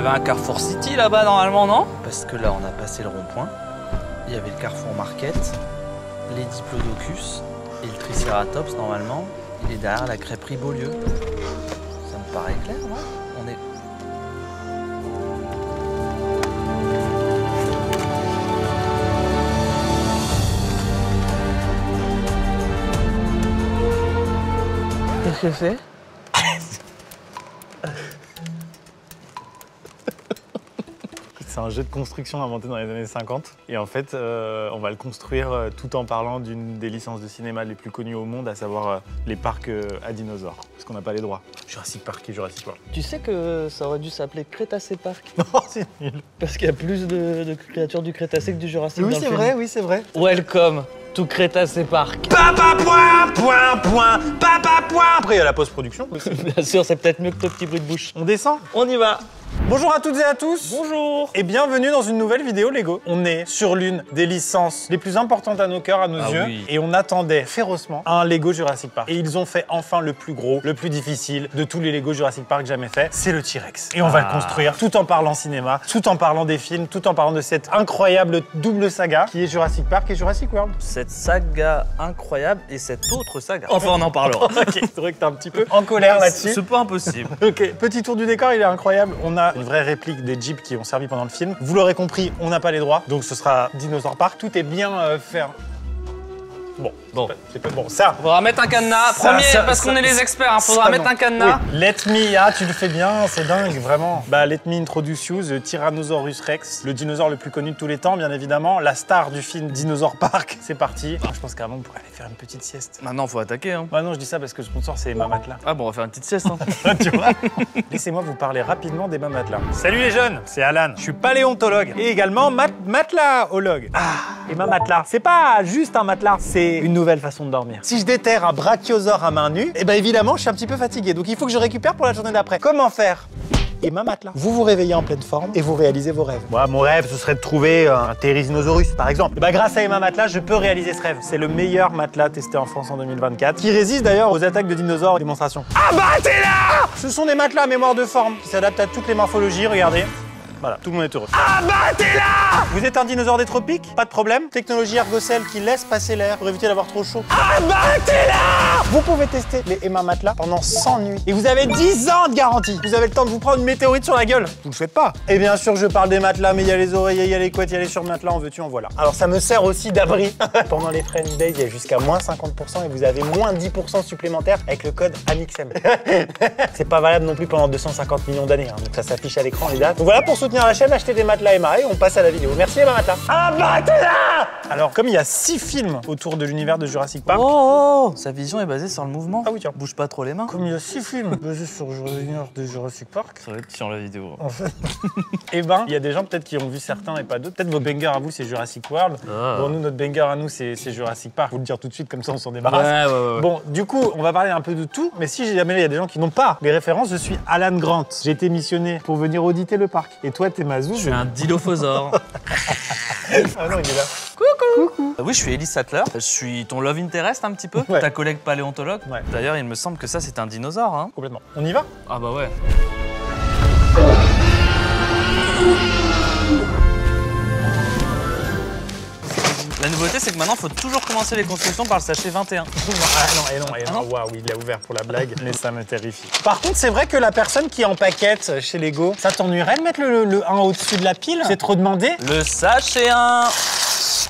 avait un Carrefour City là-bas normalement, non? Parce que là, on a passé le rond-point. Il y avait le Carrefour Market, les Diplodocus et le Triceratops normalement. Il est derrière la crêperie Beaulieu. Ça me paraît clair, non? On est... Qu'est-ce que c'est? C'est un jeu de construction inventé dans les années 50. Et en fait, on va le construire tout en parlant d'une des licences de cinéma les plus connues au monde, à savoir les parcs à dinosaures. Parce qu'on n'a pas les droits. Jurassic Park et Jurassic World. Tu sais que ça aurait dû s'appeler Crétacé Park? Non, c'est nul. Parce qu'il y a plus de créatures du Crétacé que du Jurassique. Oui, c'est vrai, oui, c'est vrai. Welcome to Crétacé Park. Papa point, point, point, papa point. Après, il y a la post-production. Bien sûr, c'est peut-être mieux que ton petit bruit de bouche. On descend? On y va. Bonjour à toutes et à tous. Bonjour. Et bienvenue dans une nouvelle vidéo Lego. On est sur l'une des licences les plus importantes à nos cœurs, à nos yeux. Oui. Et on attendait férocement un Lego Jurassic Park. Et ils ont fait enfin le plus gros, le plus difficile de tous les Lego Jurassic Park jamais faits. C'est le T-Rex. Et on va le construire tout en parlant cinéma, tout en parlant des films, tout en parlant de cette incroyable double saga qui est Jurassic Park et Jurassic World. Cette saga incroyable et cette autre saga. Enfin, on en parlera. Ok, c'est vrai que t'es un petit peu en colère là-dessus. C'est pas impossible. Ok, petit tour du décor, il est incroyable. On a une vraie réplique des Jeeps qui ont servi pendant le film. Vous l'aurez compris, on n'a pas les droits, donc ce sera Dinosaur Park. Tout est bien fait. Bon, c'est pas bon. Ça, Faudra mettre un cadenas. Parce qu'on est les experts, hein, faudra mettre un cadenas. Oui. Let me, tu le fais bien, c'est dingue, vraiment. Bah, let me introduce you, the Tyrannosaurus Rex, le dinosaure le plus connu de tous les temps, bien évidemment, la star du film Dinosaur Park. C'est parti. Je pense qu'avant, on pourrait aller faire une petite sieste. Maintenant, faut attaquer. Hein. Bah non, je dis ça parce que le sponsor, c'est Emma Matelas. Ah bon, on va faire une petite sieste. Hein. Tu vois? Laissez-moi vous parler rapidement d'Emma Matelas. Salut les jeunes, c'est Alan. Je suis paléontologue et également matelaologue. Emma Matelas, c'est pas juste un matelas, c'est une nouvelle façon de dormir. Si je déterre un brachiosaure à main nue, eh ben évidemment, je suis un petit peu fatigué. Donc il faut que je récupère pour la journée d'après. Comment faire? Emma Matelas. Vous vous réveillez en pleine forme et vous réalisez vos rêves. Moi, mon rêve, ce serait de trouver un Therizinosaurus, par exemple. Et bah, grâce à Emma Matelas, je peux réaliser ce rêve. C'est le meilleur matelas testé en France en 2024, qui résiste d'ailleurs aux attaques de dinosaures en démonstration. Ah bah, t'es là! Ce sont des matelas à mémoire de forme qui s'adaptent à toutes les morphologies, regardez. Voilà, tout le monde est heureux. Ah bah t'es là! Vous êtes un dinosaure des tropiques? Pas de problème. Technologie Ergocell qui laisse passer l'air pour éviter d'avoir trop chaud. Ah bah t'es là! Vous pouvez tester les Emma Matelas pendant 100 nuits. Et vous avez 10 ans de garantie. Vous avez le temps de vous prendre une météorite sur la gueule. Vous le faites pas. Et bien sûr, je parle des matelas, mais il y a les oreillers, il y a les couettes, il y a les surmatelas, en veux-tu, en voilà. Alors ça me sert aussi d'abri. Pendant les Friend Days, il y a jusqu'à moins 50% et vous avez moins 10% supplémentaire avec le code AMIXM. C'est pas valable non plus pendant 250 millions d'années. Hein. Donc ça s'affiche à l'écran les dates. Donc voilà, pour soutenir la chaîne, achetez des matelas Emma et on passe à la vidéo. Merci Emma Matelas. Ah bah t'es là! Alors comme il y a 6 films autour de l'univers de Jurassic Park. Oh, sa vision est basée sur le mouvement. Ah oui, tiens. Bouge pas trop les mains. Comme il y a 6 films basés sur l'univers de Jurassic Park. Ça va être chiant la vidéo. En fait. Eh ben, il y a des gens peut-être qui ont vu certains et pas d'autres. Peut-être vos bangers à vous, c'est Jurassic World. Bon, nous, notre banger à nous, c'est Jurassic Park. Faut le dire tout de suite, comme ça on s'en débarrasse. Ouais. Bon, du coup, on va parler un peu de tout. Mais si jamais il y a des gens qui n'ont pas les références, je suis Alan Grant. J'ai été missionné pour venir auditer le parc. Et toi, t'es Mazou. Je suis un dilophosaure. Ah non, il est là. Coucou. Oui, je suis Ellie Sattler. Je suis ton love interest un petit peu. Ouais. Ta collègue paléontologue. Ouais. D'ailleurs, il me semble que ça, c'est un dinosaure. Hein. Complètement. On y va? Ah bah ouais. La nouveauté, c'est que maintenant, il faut toujours commencer les constructions par le sachet 21. Non. Waouh, il l'a ouvert pour la blague, mais ça me terrifie. Par contre, c'est vrai que la personne qui empaquette chez Lego, ça t'ennuierait de mettre le 1 au-dessus de la pile? C'est trop demandé? Le sachet 1.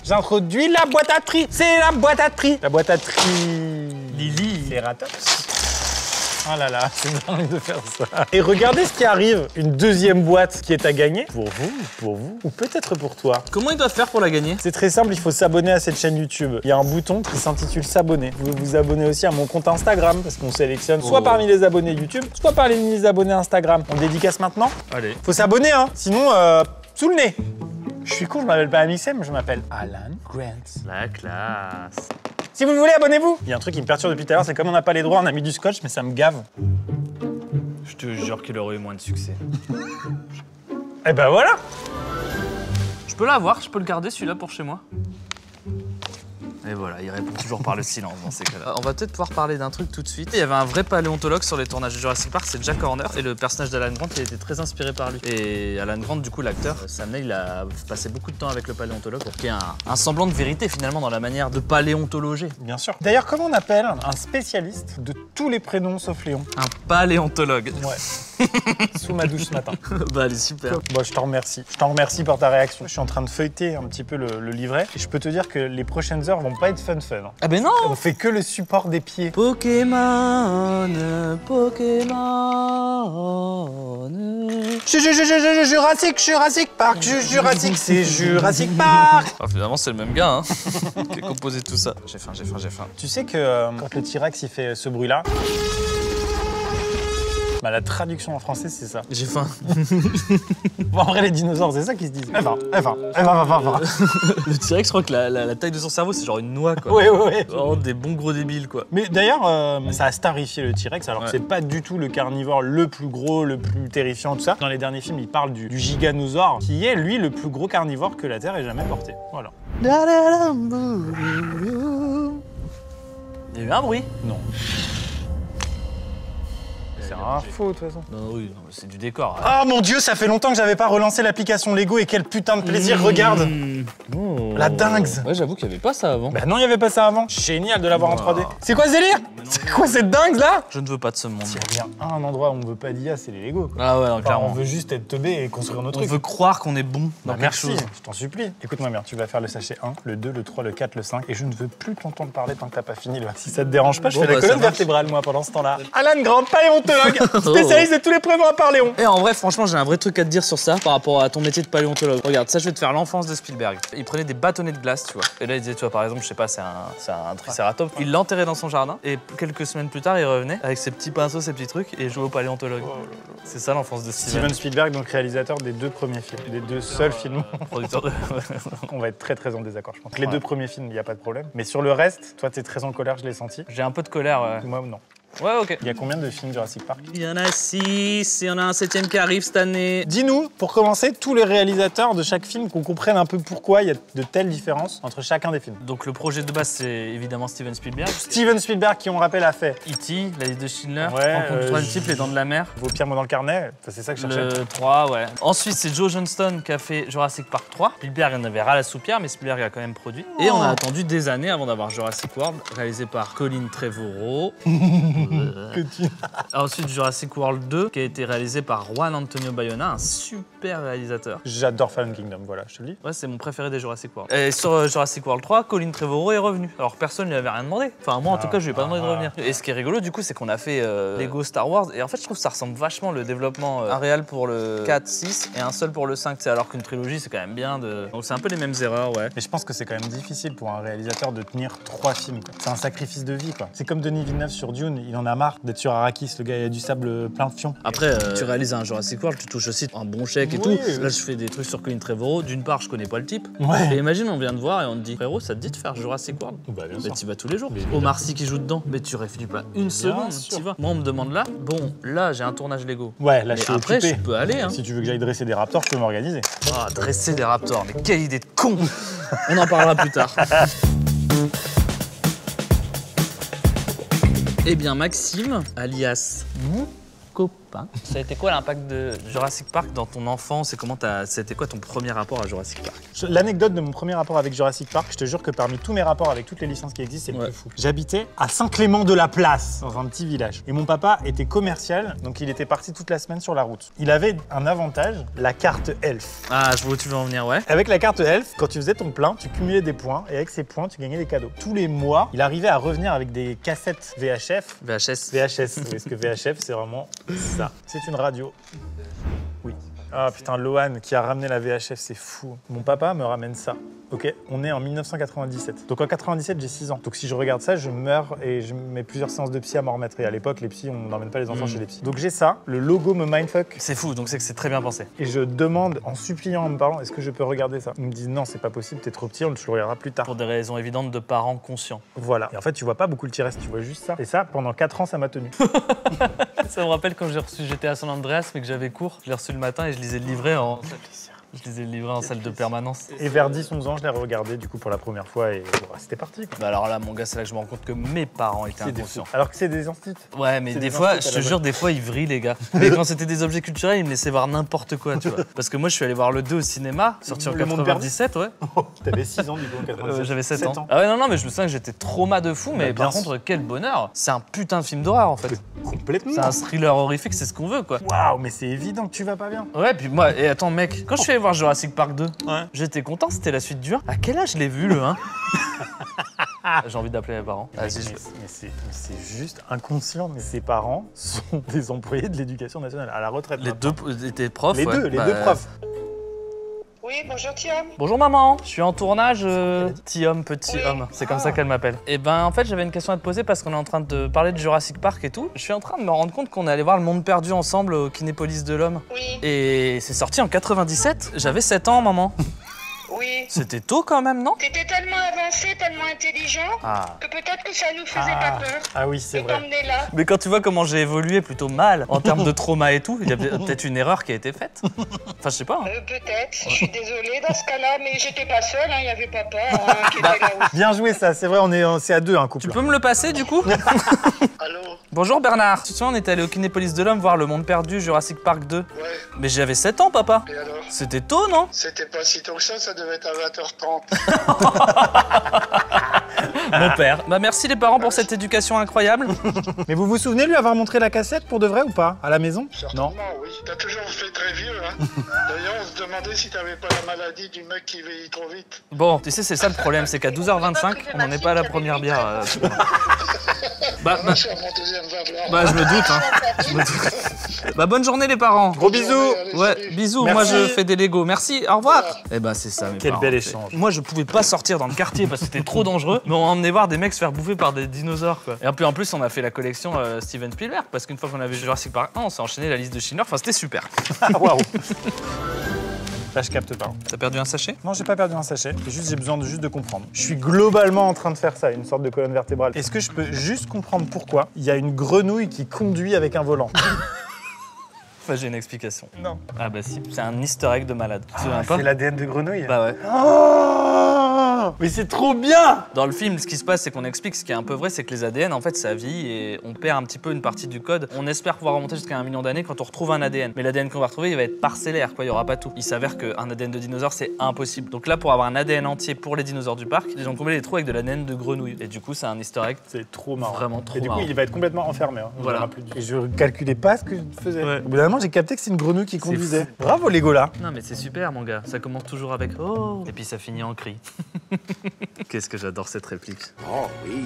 J'introduis la boîte à tri. C'est la boîte à tri. La boîte à tri... Lily. Ceratops. Oh là là, c'est dingue de faire ça. Et regardez ce qui arrive, une deuxième boîte qui est à gagner. Pour vous, ou peut-être pour toi. Comment ils doivent faire pour la gagner? C'est très simple, il faut s'abonner à cette chaîne YouTube. Il y a un bouton qui s'intitule s'abonner. Vous pouvez vous abonner aussi à mon compte Instagram, parce qu'on sélectionne soit parmi les abonnés YouTube, soit parmi les abonnés Instagram. On le dédicace maintenant? Allez. Faut s'abonner, hein, sinon, sous le nez. Je suis con, je m'appelle pas AMIXM, je m'appelle Alan Grant. La classe. Si vous le voulez, abonnez-vous. Il y a un truc qui me perturbe depuis tout à l'heure, c'est comme on n'a pas les droits, on a mis du scotch, mais ça me gave. Je te jure qu'il aurait eu moins de succès. Eh ben voilà. Je peux l'avoir, je peux le garder celui-là pour chez moi. Et voilà, il répond toujours par le silence dans ces cas-là. On va peut-être pouvoir parler d'un truc tout de suite. Il y avait un vrai paléontologue sur les tournages de Jurassic Park, c'est Jack Horner. Et le personnage d'Alan Grant, il a été très inspiré par lui. Et Alan Grant, du coup, l'acteur, Sam Neill, il a passé beaucoup de temps avec le paléontologue pour qu'il y ait un semblant de vérité finalement dans la manière de paléontologer. Bien sûr. D'ailleurs, comment on appelle un spécialiste de tous les prénoms sauf Léon? Un paléontologue. Ouais. Sous ma douche ce matin. Bah, elle est super. Bon, je t'en remercie. Je t'en remercie pour ta réaction. Je suis en train de feuilleter un petit peu le livret et je peux te dire que les prochaines heures vont pas être fun. Ah ben non! On fait que le support des pieds. Pokémon, Pokémon. Jurassic Park, Jurassic, c'est Jurassic Park. Ah, finalement, c'est le même gars qui a composé tout ça. J'ai faim. Tu sais que quand le T-Rex il fait ce bruit-là, bah, la traduction en français c'est ça. J'ai faim. Bon, en vrai, les dinosaures, c'est ça qu'ils se disent. Va. Le T-Rex, je crois que la taille de son cerveau, c'est genre une noix, quoi. Ouais. Vraiment des bons gros débiles, quoi. Mais d'ailleurs, ça a starifié le T-Rex, alors que c'est pas du tout le carnivore le plus gros, le plus terrifiant, tout ça. Dans les derniers films, il parle du giganosaure, qui est, lui, le plus gros carnivore que la Terre ait jamais porté. Voilà. Il y a eu un bruit. Non. C'est un faux, de toute façon. Non, oui, c'est du décor. Ah mon Dieu, ça fait longtemps que j'avais pas relancé l'application Lego et quel putain de plaisir, regarde. Oh. La dingue. Ouais, j'avoue qu'il y avait pas ça avant. Bah non, il y avait pas ça avant. Génial de l'avoir en 3D. C'est quoi ce délire? C'est quoi cette dingue là? Je ne veux pas de ce monde. S'il y a bien un endroit où on veut pas d'IA, c'est les Lego. Ah ouais, non, Enfin, clairement. on veut juste être teubé et construire nos On trucs. veut croire qu'on est bon dans quelque Merci, chose. je t'en supplie. Écoute-moi bien, tu vas faire le sachet 1, le 2, le 3, le 4, le 5 et je ne veux plus t'entendre parler tant que t'as pas fini le. Si ça te dérange pas, je fais la colonne vertébrale moi pendant ce temps-là. Alan Grant, paléontologue, spécialiste de tous les prénoms à part Léon. Et en vrai, franchement, j'ai un vrai truc à te dire sur ça par rapport à ton métier de paléontologue. Regarde, ça, je vais te faire l'enfance de Spielberg. Il prenait des bâtonnets de glace, tu vois. Et là, il disait, tu vois, par exemple, je sais pas, c'est un tricératops. Il l'enterrait dans son jardin et quelques semaines plus tard, il revenait avec ses petits pinceaux, ses petits trucs et jouait au paléontologue. C'est ça l'enfance de Steven Spielberg, donc réalisateur des 2 premiers films, des 2 seuls films. Producteur de. On va être très en désaccord, je pense. Les 2 premiers films, il n'y a pas de problème. Mais sur le reste, toi, t'es très en colère, je l'ai senti. J'ai un peu de colère. Moi, non. Ouais, ok. Il y a combien de films Jurassic Park? Il y en a 6, il y en a un 7e qui arrive cette année. Dis-nous, pour commencer, tous les réalisateurs de chaque film, qu'on comprenne un peu pourquoi il y a de telles différences entre chacun des films. Donc le projet de base, c'est évidemment Steven Spielberg. Steven Spielberg, qui on rappelle, a fait E.T., La liste de Schindler, Ouais, Rencontre du type, Les Dents de la Mer. Vos pires mots dans le carnet, c'est ça que je cherchais. Le 3, ouais. Ensuite, c'est Joe Johnston qui a fait Jurassic Park 3. Spielberg en avait ras la soupière, mais Spielberg a quand même produit. Et on a attendu des années avant d'avoir Jurassic World, réalisé par Colin Trevorrow. Ensuite, Jurassic World 2, qui a été réalisé par Juan Antonio Bayona, un super réalisateur. J'adore Fallen Kingdom, voilà, je te le dis. Ouais, c'est mon préféré des Jurassic World. Et sur Jurassic World 3, Colin Trevorrow est revenu. Alors personne ne lui avait rien demandé. Enfin, moi en tout cas, je lui ai pas demandé de revenir. Et ce qui est rigolo, du coup, c'est qu'on a fait Lego Star Wars. Et en fait, je trouve que ça ressemble vachement le développement. Un réal pour le 4, 6 et un seul pour le 5. Alors qu'une trilogie, c'est quand même bien de. Donc c'est un peu les mêmes erreurs, ouais. Mais je pense que c'est quand même difficile pour un réalisateur de tenir 3 films. C'est un sacrifice de vie, quoi. C'est comme Denis Villeneuve sur Dune, il en a marre d'être sur Arrakis, le gars, il a du sable plein de fions. Après, tu réalises un Jurassic World, tu touches aussi un bon chèque et tout. Là, je fais des trucs sur Colin Trevorrow. D'une part, je connais pas le type. Ouais. Et imagine, on vient de voir et on te dit, frérot, ça te dit de faire Jurassic World? Bah, bien Mais sûr. t'y vas tous les jours. Omar Sy qui joue dedans, mais tu réfléchis pas une seconde, t'y vas. Moi, on me demande là, bon, là, j'ai un tournage Lego. Ouais, là, Mais je suis après, occupé. je peux aller, hein. Si tu veux que j'aille dresser des raptors, je peux m'organiser. Ah, dresser des raptors, mais quelle idée de con. On en parlera plus tard. Eh bien, Maxime, alias mon copain, ça a été quoi l'impact de Jurassic Park dans ton enfance et comment c'était quoi ton premier rapport à Jurassic Park? L'anecdote de mon premier rapport avec Jurassic Park, je te jure que parmi tous mes rapports avec toutes les licences qui existent, c'est le plus fou. J'habitais à Saint-Clément-de-la-Place, dans un petit village. Et mon papa était commercial, donc il était parti toute la semaine sur la route. Il avait un avantage, la carte Elf. Ah, je vois où tu veux en venir, ouais. Avec la carte Elf, quand tu faisais ton plein, tu cumulais des points et avec ces points, tu gagnais des cadeaux. Tous les mois, il arrivait à revenir avec des cassettes VHF. VHS, parce que VHF, c'est vraiment ça. C'est une radio. Oui. Ah putain, Lohan qui a ramené la VHF, c'est fou. Mon papa me ramène ça. Ok, on est en 1997. Donc en 97, j'ai 6 ans. Donc si je regarde ça, je meurs et je mets plusieurs séances de psy à m'en remettre. Et à l'époque, les psys, on n'emmène pas les enfants chez les psys. Donc j'ai ça, le logo me mindfuck. C'est fou, donc c'est que c'est très bien pensé. Et je demande, en suppliant, en me parlant, est-ce que je peux regarder ça? Ils me disent non, c'est pas possible, t'es trop petit, on le regardera plus tard. Pour des raisons évidentes de parents conscients. Voilà. Et en fait, tu vois pas beaucoup le T-Rex, tu vois juste ça. Et ça, pendant 4 ans, ça m'a tenu. Ça me rappelle quand j'ai reçu GTA San Andreas, mais que j'avais cours. Je l'ai reçu le matin et je lisais le livret en. Je les ai livrés en salle de permanence. Et vers 10-11 ans, je l'ai regardé du coup pour la première fois et bon, c'était parti. Quoi. Bah alors là, mon gars, c'est là que je me rends compte que mes parents étaient inconscients. Alors que c'est des instituts. Ouais, mais des fois, je te jure, des fois, ils vrillent, les gars. Mais quand c'était des objets culturels, ils me laissaient voir n'importe quoi, tu vois. Parce que moi, je suis allé voir le 2 au cinéma, sorti en 97, ouais. T'avais 6 ans du coup en 97. J'avais 7 ans. Ah ouais, non, mais je me souviens que j'étais trauma de fou, mais par contre, quel bonheur. C'est un putain de film d'horreur, en fait. Complètement. C'est un thriller horrifique, c'est ce qu'on veut, quoi. Waouh, mais c'est évident que tu vas pas bien. Ouais, puis moi, et attends, mec, quand je suis allé voir Jurassic Park 2, j'étais content, c'était la suite du 1. À quel âge je l'ai vu, le 1? J'ai envie d'appeler mes parents. Vas-y, mais c'est juste inconscient, mais ses parents sont des employés de l'éducation nationale, à la retraite. Les deux étaient profs. Les deux profs. Oui, bonjour Thiam. Bonjour maman, je suis en tournage, petit homme, petit homme, c'est comme ça qu'elle m'appelle. Et ben en fait j'avais une question à te poser parce qu'on est en train de parler de Jurassic Park et tout. Je suis en train de me rendre compte qu'on est allé voir Le Monde Perdu ensemble au Kinépolis de l'Homme. Oui. Et c'est sorti en 97, j'avais 7 ans maman. Oui. C'était tôt quand même, non? T'étais tellement avancé, tellement intelligent, que peut-être que ça nous faisait pas peur. Ah oui, c'est vrai. T'emmener là. Mais quand tu vois comment j'ai évolué plutôt mal en termes de trauma et tout, il y a peut-être une erreur qui a été faite. Enfin, je sais pas. Hein. Peut-être, je suis désolée dans ce cas-là, mais j'étais pas seule, il y avait papa qui était là aussi. Bien joué ça, c'est vrai, c'est à deux un couple. Tu peux me le passer du coup? Allô? Bonjour Bernard. Tu te souviens, on était allé au Kinépolis de l'Homme voir Le Monde Perdu, Jurassic Park 2. Ouais. Mais j'avais 7 ans, papa. Et alors? C'était tôt, non? C'était pas si tôt que ça devait être à 20h30. Mon père. Bah merci les parents pour cette éducation incroyable. Mais vous vous souvenez lui avoir montré la cassette pour de vrai ou pas? À la maison? Certainement, oui. T'as toujours fait très vieux, hein. D'ailleurs, on se demandait si t'avais pas la maladie du mec qui vieillit trop vite. Bon, tu sais, c'est ça le problème, c'est qu'à 12h25, on n'en est pas à la première bière. Bah, mon deuxième verre blanc. Bah, je me doute, hein. Bah, bonne journée les parents. Gros bisous. Ouais, bisous. Merci. Moi, je fais des Legos. Merci, au revoir. Eh ben, c'est ça, mes Quel parents. bel échange. Moi, je pouvais pas sortir dans le quartier parce que c'était trop dangereux, mais on m'a emmené voir des mecs se faire bouffer par des dinosaures, quoi. Et puis, en plus, on a fait la collection Steven Spielberg parce qu'une fois qu'on avait Jurassic Park 1, on s'est enchaîné la liste de Schindler. Enfin, c'était super. Waouh. Là, je capte pas. T'as perdu un sachet? Non, j'ai pas perdu un sachet. J'ai besoin de comprendre. Je suis globalement en train de faire ça, une sorte de colonne vertébrale. Est-ce que je peux juste comprendre pourquoi il y a une grenouille qui conduit avec un volant? Enfin, j'ai une explication. Non. Ah bah si, c'est un easter egg de malade. Tu te souviens pas? C'est l'ADN de grenouille? Bah ouais. Oh, mais c'est trop bien! Dans le film, ce qui se passe, c'est qu'on explique ce qui est un peu vrai, c'est que les ADN, en fait, ça vieillit et on perd un petit peu une partie du code. On espère pouvoir remonter jusqu'à 1 million d'années quand on retrouve un ADN. Mais l'ADN qu'on va retrouver, il va être parcellaire, quoi, il y aura pas tout. Il s'avère qu'un ADN de dinosaure, c'est impossible. Donc là, pour avoir un ADN entier pour les dinosaures du parc, ils ont comblé les trous avec de l'ADN de grenouille. Et du coup, c'est un easter egg. C'est trop marrant. Vraiment trop Et du coup, marrant. il va être complètement enfermé. Hein. Voilà. Et je calculais pas ce que je faisais. Ouais. Au bout d'un moment, j'ai capté que c'est une grenouille qui conduisait. Bravo, Legolas. Non mais c'est super mon gars, ça commence toujours avec oh et puis ça finit en cri. Qu'est-ce que j'adore cette réplique. Oh oui,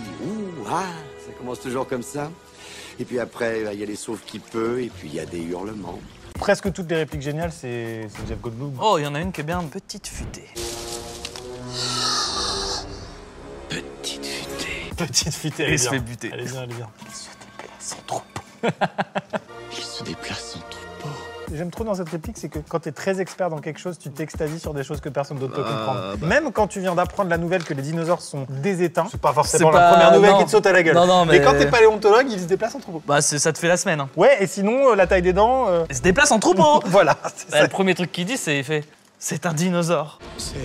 ça commence toujours comme ça. Et puis après, il y a les sauves qui peut, et puis il y a des hurlements. Presque toutes les répliques géniales, c'est Jeff Goldblum. Oh, il y en a une qui est bien petite futée. Petite futée. Petite fuite, elle est Il se bien. fait buter. Elle est bien, elle est bien. Il se déplace en troupeau. J'aime trop dans cette réplique, c'est que quand tu es très expert dans quelque chose, tu t'extasies sur des choses que personne d'autre peut comprendre. Même quand tu viens d'apprendre la nouvelle que les dinosaures sont déséteints, c'est pas forcément C'est la pas- première nouvelle non. qui te saute à la gueule. Non, mais- quand t'es paléontologue, ils se déplacent en troupeau. Bah ça te fait la semaine. Hein. Ouais, et sinon, la taille des dents... Il se déplace en troupeau. Voilà, c'est Bah, ça. le premier truc qu'il dit c'est il fait c'est un dinosaure. C'est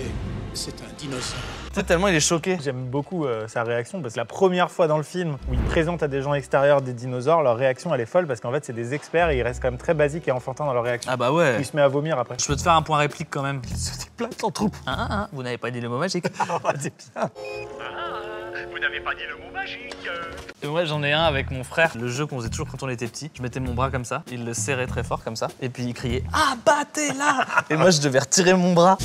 un dinosaure. Tu sais tellement il est choqué. J'aime beaucoup sa réaction parce que la première fois dans le film où il présente à des gens extérieurs des dinosaures, leur réaction elle est folle parce qu'en fait c'est des experts et ils restent quand même très basiques et enfantins dans leur réaction. Ah bah ouais. Il se met à vomir après. Je peux te faire un point réplique quand même. Il se déplace en troupeau. Vous n'avez pas dit le mot magique. C'est bien. Vous n'avez pas dit le mot magique. Et moi j'en ai un avec mon frère. Le jeu qu'on faisait toujours quand on était petit. Je mettais mon bras comme ça, il le serrait très fort comme ça, et puis il criait ah battez-la. Et moi je devais retirer mon bras.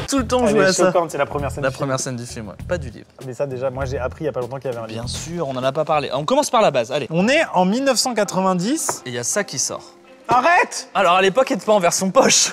Tout le temps on Elle jouait est à ça. choquante, c'est la première scène. La du film. première scène du film, ouais. Pas du livre. Mais ça déjà, moi j'ai appris il y a pas longtemps qu'il y avait un livre. Bien sûr, on en a pas parlé. On commence par la base, allez. On est en 1990. Et il y a ça qui sort. Arrête! Alors à l'époque, il n'était pas en version poche.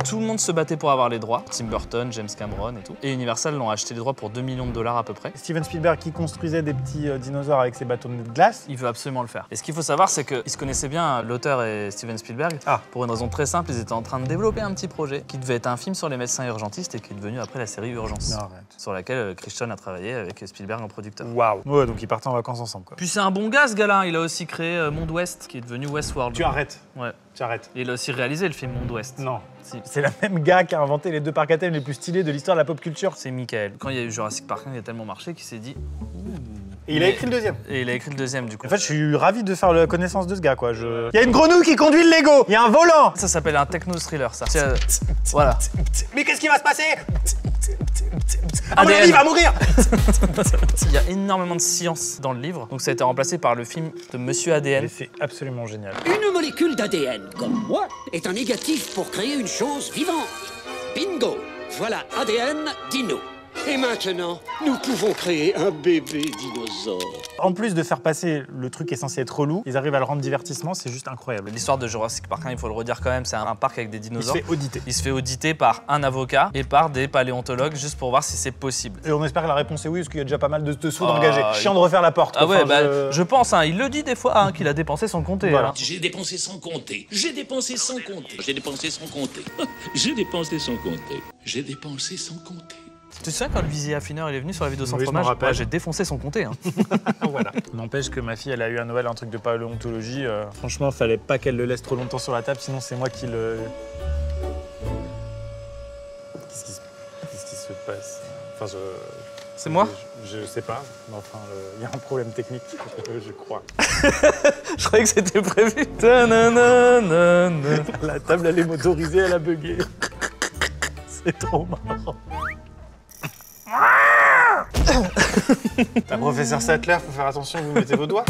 Tout le monde se battait pour avoir les droits. Tim Burton, James Cameron et tout. Et Universal l'ont acheté les droits pour 2 millions de dollars à peu près. Steven Spielberg qui construisait des petits dinosaures avec ses bâtons de glace. Il veut absolument le faire. Et ce qu'il faut savoir, c'est qu'ils se connaissaient bien, l'auteur et Steven Spielberg. Ah. Pour une raison très simple, ils étaient en train de développer un petit projet qui devait être un film sur les médecins urgentistes et qui est devenu après la série Urgence. Non, arrête. Sur laquelle Christian a travaillé avec Spielberg en producteur. Waouh. Ouais, donc ils partaient en vacances ensemble quoi. Puis c'est un bon gars ce gars-là. Il a aussi créé Monde Ouest, qui est devenu Westworld. Tu arrêtes. Ouais. j'arrête. Il a aussi réalisé le film Monde Ouest. Non. Si. C'est le même gars qui a inventé les 2 parcs à thème les plus stylés de l'histoire de la pop culture. C'est Michael. Quand il y a eu Jurassic Park 1, il a tellement marché qu'il s'est dit... Et il a écrit le 2e. Et il a écrit le 2e du coup. En fait, je suis ravi de faire la connaissance de ce gars, quoi. Il y a une grenouille qui conduit le Lego. Il y a un volant. Ça s'appelle un techno-thriller, ça. Voilà. Mais qu'est-ce qui va se passer? À mon ADN. avis, il va mourir. Il y a énormément de science dans le livre, donc ça a été remplacé par le film de Monsieur ADN. Et c'est absolument génial. Une molécule d'ADN, comme moi, est un négatif pour créer une chose vivante. Bingo! Voilà ADN dino. Et maintenant, nous pouvons créer un bébé dinosaure. En plus de faire passer le truc qui est censé être relou, ils arrivent à le rendre divertissement, c'est juste incroyable. L'histoire de Jurassic Park 1, il faut le redire quand même, c'est un parc avec des Il se dinosaures. fait auditer. Il se fait auditer par un avocat et par des paléontologues juste pour voir si c'est possible. Et on espère que la réponse est oui, parce qu'il y a déjà pas mal de sous d'engagés. Chiant de refaire la porte. Ah ouais, Enfin, bah, je pense, hein, il le dit des fois, hein, qu'il a dépensé sans compter. Voilà. Hein. J'ai dépensé sans compter. J'ai dépensé sans compter. J'ai dépensé sans compter. J'ai dépensé sans compter. J'ai dépensé sans compter. Tu te souviens quand le visier affineur il est venu sur la vidéo sans Oui, je m'en fromage? rappelle. Ouais, j'ai défoncé sans compter. Hein. Voilà. N'empêche que ma fille, elle a eu à Noël un truc de paléontologie. Franchement, fallait pas qu'elle le laisse trop longtemps sur la table, sinon c'est moi qui le... Qu'est-ce qui se passe? Enfin, C'est moi? Je sais pas, mais enfin, il y a un problème technique, je crois. Je croyais que c'était prévu. Ta-na-na-na-na. La table, elle est motorisée, elle a bugué. C'est trop marrant. Professeur Sattler, faut faire attention, vous mettez vos doigts.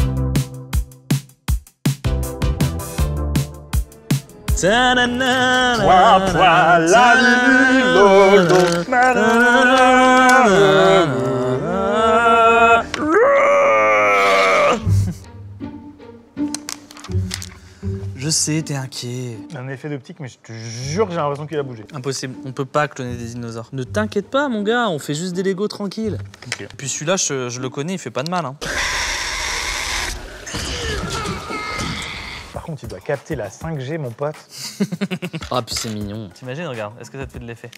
Je sais, t'es inquiet. Un effet d'optique, mais je te jure que j'ai l'impression qu'il a bougé. Impossible, on peut pas cloner des dinosaures. Ne t'inquiète pas, mon gars, on fait juste des Lego tranquille. Ok. Et puis celui-là, je le connais, il fait pas de mal. Hein. Par contre, il doit capter la 5G, mon pote. Ah, puis c'est mignon. T'imagines, regarde, est-ce que ça te fait de l'effet?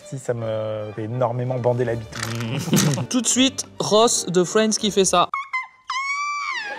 Si, ça me fait énormément bander la bite. Tout de suite, Ross de Friends qui fait ça.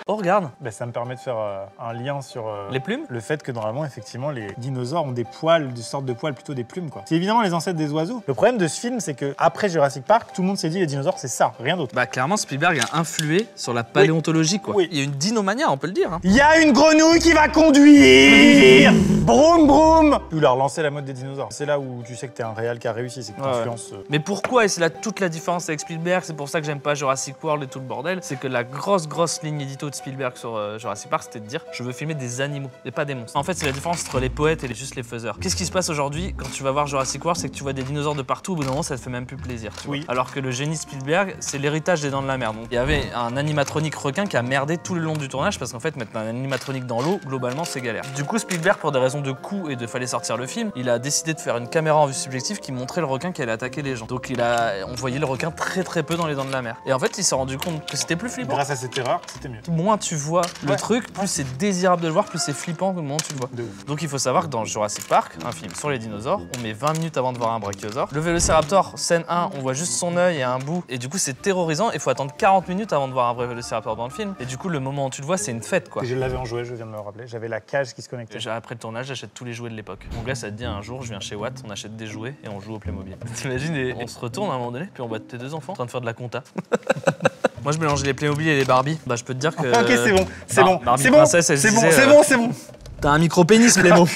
Oh, regarde. Ben, ça me permet de faire un lien sur Les plumes? le fait que normalement, effectivement, les dinosaures ont des poils, des sortes de poils, plutôt des plumes, quoi. C'est évidemment les ancêtres des oiseaux. Le problème de ce film, c'est que après Jurassic Park, tout le monde s'est dit les dinosaures, c'est ça, rien d'autre. Bah clairement, Spielberg a influé sur la paléontologie, quoi. Oui. Il y a une dinomania, on peut le dire. Hein. Il y a une grenouille qui va conduire. Broum broum. Il a relancé la mode des dinosaures. C'est là où tu sais que t'es un réal qui a réussi, c'est que t'influences. Mais pourquoi, et c'est là toute la différence avec Spielberg, c'est pour ça que j'aime pas Jurassic World et tout le bordel, c'est que la grosse ligne édito de Spielberg sur Jurassic Park, c'était de dire je veux filmer des animaux et pas des monstres. En fait, c'est la différence entre les poètes et juste les faiseurs. Qu'est-ce qui se passe aujourd'hui quand tu vas voir Jurassic World, c'est que tu vois des dinosaures de partout, au bout d'un moment, ça te fait même plus plaisir. Tu vois. Alors que le génie Spielberg, c'est l'héritage des Dents de la Mer. Donc il y avait un animatronique requin qui a merdé tout le long du tournage parce qu'en fait, mettre un animatronique dans l'eau, globalement, c'est galère. Du coup, Spielberg, pour des raisons de coût et de fallait sortir le film, il a décidé de faire une caméra en vue subjective qui montrait le requin qui allait attaquer les gens. Donc on voyait le requin très peu dans les Dents de la Mer. Et en fait, il s'est rendu compte que c'était plus flippant. Grâce à cette erreur, c'était mieux. Moins tu vois le truc, plus c'est désirable de le voir, plus c'est flippant au moment où tu le vois. Donc il faut savoir que dans Jurassic Park, un film sur les dinosaures, on met 20 minutes avant de voir un brachiosaure. Le Vélociraptor, scène 1, on voit juste son œil et un bout, et du coup c'est terrorisant, il faut attendre 40 minutes avant de voir un vrai Vélociraptor dans le film. Et du coup le moment où tu le vois, c'est une fête quoi. Et je l'avais en jouet, je viens de me le rappeler. J'avais la cage qui se connectait. Après le tournage, j'achète tous les jouets de l'époque. Mon gars, ça te dit un jour, je viens chez Watt, on achète des jouets et on joue au Playmobil. T'imagines, et on se retourne à un moment donné, puis on voit tes deux enfants en train de faire de la compta. Moi, je mélangeais les Playmobil et les Barbie. Bah, je peux te dire que. Ok, c'est bon, c'est bon, Barbie c'est bon, princesse, elle c'est disait, bon, c'est bon. T'as un micro-pénis, Playmo.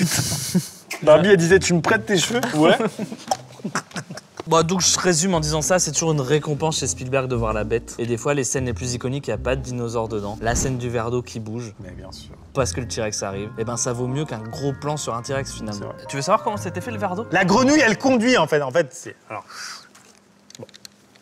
Barbie, elle disait, tu me prêtes tes cheveux? Ouais. Bon, donc je résume en disant ça, c'est toujours une récompense chez Spielberg de voir la bête. Et des fois, les scènes les plus iconiques, il n'y a pas de dinosaure dedans. La scène du verre d'eau qui bouge. Mais bien sûr. Parce que le T-Rex arrive. Et ben, ça vaut mieux qu'un gros plan sur un T-Rex finalement. Tu veux savoir comment s'était fait le verre d'eau? La grenouille, elle conduit en fait. C'est. Alors.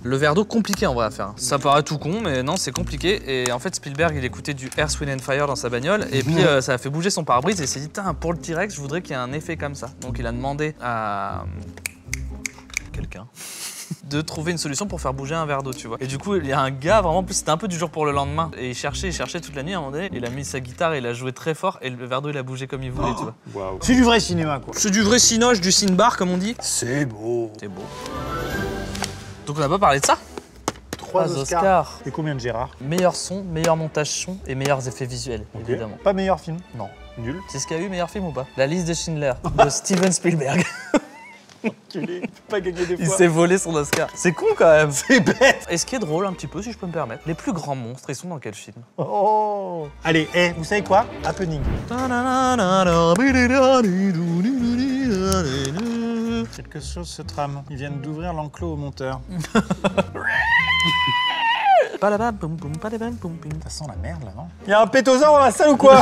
Le verre d'eau compliqué en vrai à faire. Ça paraît tout con, mais non, c'est compliqué. Et en fait, Spielberg, il écoutait du Earth, Wind and Fire dans sa bagnole. Et puis, ça a fait bouger son pare-brise. Et il s'est dit, pour le T-Rex, je voudrais qu'il y ait un effet comme ça. Donc, il a demandé à quelqu'un de trouver une solution pour faire bouger un verre d'eau, tu vois. Et du coup, il y a un gars, vraiment, en plus, c'était un peu du jour pour le lendemain. Et il cherchait toute la nuit à un moment donné. Il a mis sa guitare et il a joué très fort. Et le verre d'eau, il a bougé comme il voulait, tu vois. Waouh. C'est du vrai cinéma, quoi. C'est du vrai cinoche, du ciné-bar, comme on dit. C'est beau. C'est beau. Donc, on n'a pas parlé de ça. 3 Oscars. Et combien de Gérard? Meilleur son, meilleur montage son et meilleurs effets visuels, évidemment. Pas meilleur film? Non. Nul. C'est ce qu'il y a eu meilleur film ou pas? La liste de Schindler de Steven Spielberg. Il pas gagné des Il fois. s'est volé son Oscar. C'est con quand même. C'est bête. Et ce qui est drôle un petit peu, si je peux me permettre, les plus grands monstres, ils sont dans quel film? Oh. Allez, vous savez quoi? Happening. Quelque chose se trame. Ils viennent d'ouvrir l'enclos au monteur. Ça sent la merde là, non? Il y a un pétosaure dans la salle ou quoi?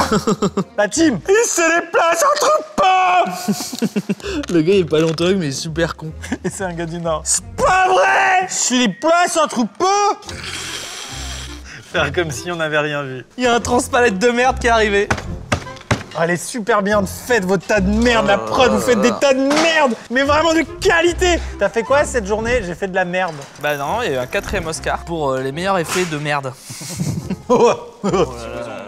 La team. Il se déplace entre pas. Le gars il est paléontologue mais il est super con. Et c'est un gars du Nord. C'est pas vrai. Il se déplace entre peu. Faire comme si on n'avait rien vu. Il y a un transpalette de merde qui est arrivé. Allez, super bien, faites votre tas de merde, la prod, vous faites des tas de merde, mais vraiment de qualité. T'as fait quoi cette journée? J'ai fait de la merde. Bah non, il y a eu un 4e Oscar pour les meilleurs effets de merde.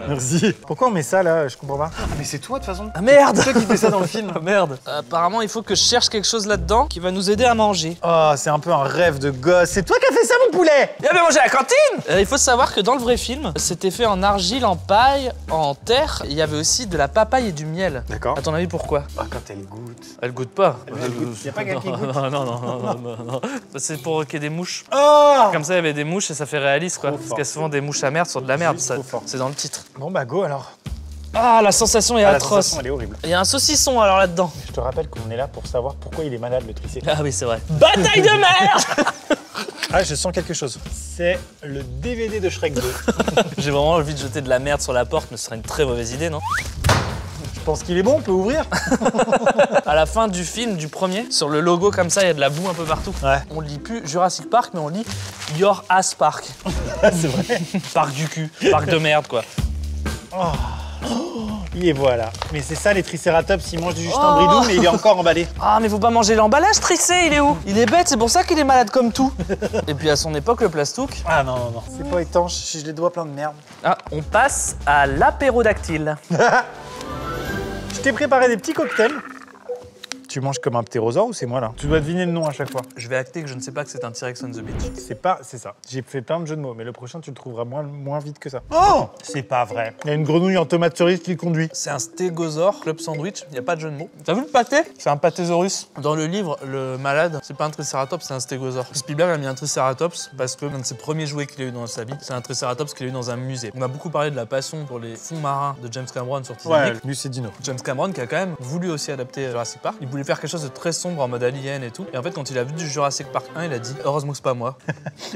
Merci. Pourquoi on met ça là? Je comprends pas. Ah mais c'est toi de toute façon. Ah merde! C'est toi qui fais ça dans le film. Ah merde! Apparemment, il faut que je cherche quelque chose là-dedans qui va nous aider à manger. Oh, c'est un peu un rêve de gosse. C'est toi qui as fait ça, mon poulet! Il avait mangé à la cantine! Il faut savoir que dans le vrai film, c'était fait en argile, en paille, en terre. Il y avait aussi de la papaye et du miel. D'accord. À ton avis, pourquoi? Ah, quand elle goûte. Elle goûte pas. Elle goûte. Y a pas quelqu'un qui goûte. Non. C'est pour qu'il y ait des mouches. Oh! Comme ça, il y avait des mouches et ça fait réaliste, quoi. Trop Parce fort. qu'il y a souvent des mouches amères sur de la merde. Juste Ça, trop fort. c'est dans le titre. Bon bah go alors. Ah, la sensation est Ah, la atroce. sensation, elle est horrible. Il y a un saucisson alors là-dedans. Je te rappelle qu'on est là pour savoir pourquoi il est malade, le tricé. Ah oui, c'est vrai. Bataille de merde! Ah, je sens quelque chose. C'est le DVD de Shrek 2. J'ai vraiment envie de jeter de la merde sur la porte, mais ce serait une très mauvaise idée, non? Je pense qu'il est bon, on peut ouvrir. À la fin du film, du premier, sur le logo comme ça, il y a de la boue un peu partout. Ouais. On lit plus Jurassic Park, mais on lit Your Ass Park. C'est vrai. Parc du cul. Parc de merde, quoi. Et voilà. Mais c'est ça, les tricératops, ils mangent juste un bridou, mais il est encore emballé. Ah, mais faut pas manger l'emballage, Tricé, il est où? Il est bête, c'est pour ça qu'il est malade comme tout. Et puis à son époque, le plastouk. Ah non, non, non. C'est pas étanche, j'ai les doigts pleins de merde. Ah, on passe à l'apérodactyle. Je t'ai préparé des petits cocktails. Tu manges comme un ptérosaure ou c'est moi là? Tu dois deviner le nom à chaque fois. Je vais acter que je ne sais pas que c'est un T-Rex on the beach. C'est ça. J'ai fait plein de jeux de mots, mais le prochain tu le trouveras moins vite que ça. Oh! C'est pas vrai. Il y a une grenouille en tomate cerise qui conduit. C'est un stégosaure, club sandwich, il n'y a pas de jeu de mots. T'as vu le pâté? C'est un pâtésaurus. Dans le livre, le malade, c'est pas un tricératops, c'est un stégosaure. Spielberg a mis un tricératops parce que l'un de ses premiers jouets qu'il a eu dans sa vie, c'est un tricératops qu'il a eu dans un musée. On a beaucoup parlé de la passion pour les fonds marins de James Cameron sur Titanic. lui c'est Dino. James Cameron qui a quand même voulu aussi adapter Jurassic Park. Il voulait faire quelque chose de très sombre en mode Alien et tout. Et en fait, quand il a vu du Jurassic Park 1, il a dit heureusement que c'est pas moi.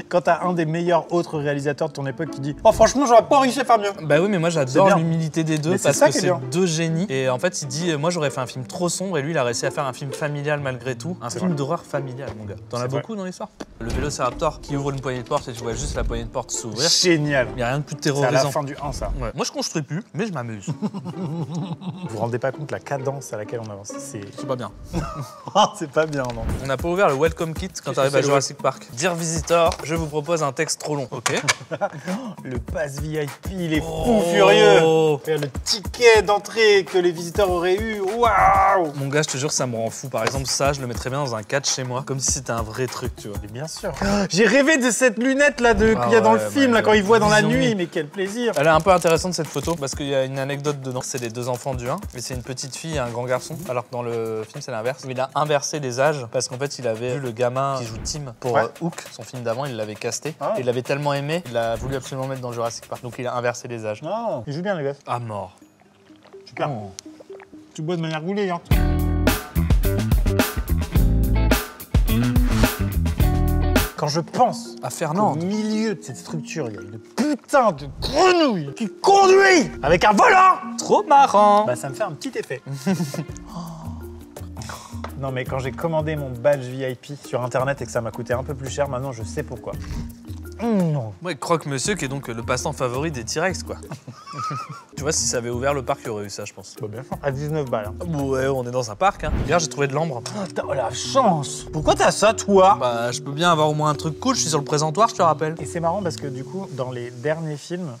Quand t'as un des meilleurs autres réalisateurs de ton époque qui dit « Oh franchement, j'aurais pas réussi à faire mieux ». Bah oui, mais moi j'adore bien. l'humilité des deux Mais c'est parce ça que qui est c'est bien. deux génies. Et en fait, il dit moi j'aurais fait un film trop sombre et lui il a réussi à faire un film familial malgré tout. Un C'est film vrai. d'horreur familial, mon gars. T'en as C'est vrai. beaucoup dans l'histoire? Le vélociraptor qui ouvre une poignée de porte et tu vois juste la poignée de porte s'ouvrir. Génial. Il y a rien de plus C'est à la terrorisant. fin du 1 ça. Ouais. Moi je construis plus, mais je m'amuse. Vous vous rendez pas compte la cadence à laquelle on avance. C'est pas bien. C'est pas bien, non. On n'a pas ouvert le welcome kit quand t'arrives à Jurassic Park. Dear visitor, je vous propose un texte trop long. Ok. Le pass VIP, il est fou furieux. Faire le ticket d'entrée que les visiteurs auraient eu. Waouh! Mon gars, je te jure, ça me rend fou. Par exemple, ça, je le mettrais bien dans un cadre chez moi, comme si c'était un vrai truc, tu vois. Mais bien sûr. J'ai rêvé de cette lunette là qu'il y a dans le film là quand il voit dans la nuit. Mais quel plaisir. Elle est un peu intéressante cette photo parce qu'il y a une anecdote dedans. C'est les deux enfants du 1 et c'est une petite fille et un grand garçon. Alors que dans le film, c'est l'inverse. Il a inversé les âges parce qu'en fait, il avait vu le gamin qui joue Tim pour Hook, son film d'avant, il l'avait casté. Ah. Et il l'avait tellement aimé, il a voulu absolument mettre dans Jurassic Park. Donc il a inversé les âges. Non, il joue bien le gosse. À mort. Super. Tu bois de manière roulée, hein. Quand je pense À au Fernand. milieu de cette structure, il y a une putain de grenouille qui conduit avec un volant. Trop marrant. Bah ça me fait un petit effet. Non mais quand j'ai commandé mon badge VIP sur internet et que ça m'a coûté un peu plus cher, maintenant je sais pourquoi. Non. Ouais, Croque-Monsieur qui est donc le passe-temps favori des T-Rex, quoi. Tu vois, si ça avait ouvert le parc, il y aurait eu ça, je pense. Bien sûr. À 19 balles. Hein. Ouais, on est dans un parc, hein. Hier, j'ai trouvé de l'ambre. Putain, oh la chance. Pourquoi t'as ça, toi? Bah, je peux bien avoir au moins un truc cool, je suis sur le présentoir, je te rappelle. Et c'est marrant parce que du coup, dans les derniers films,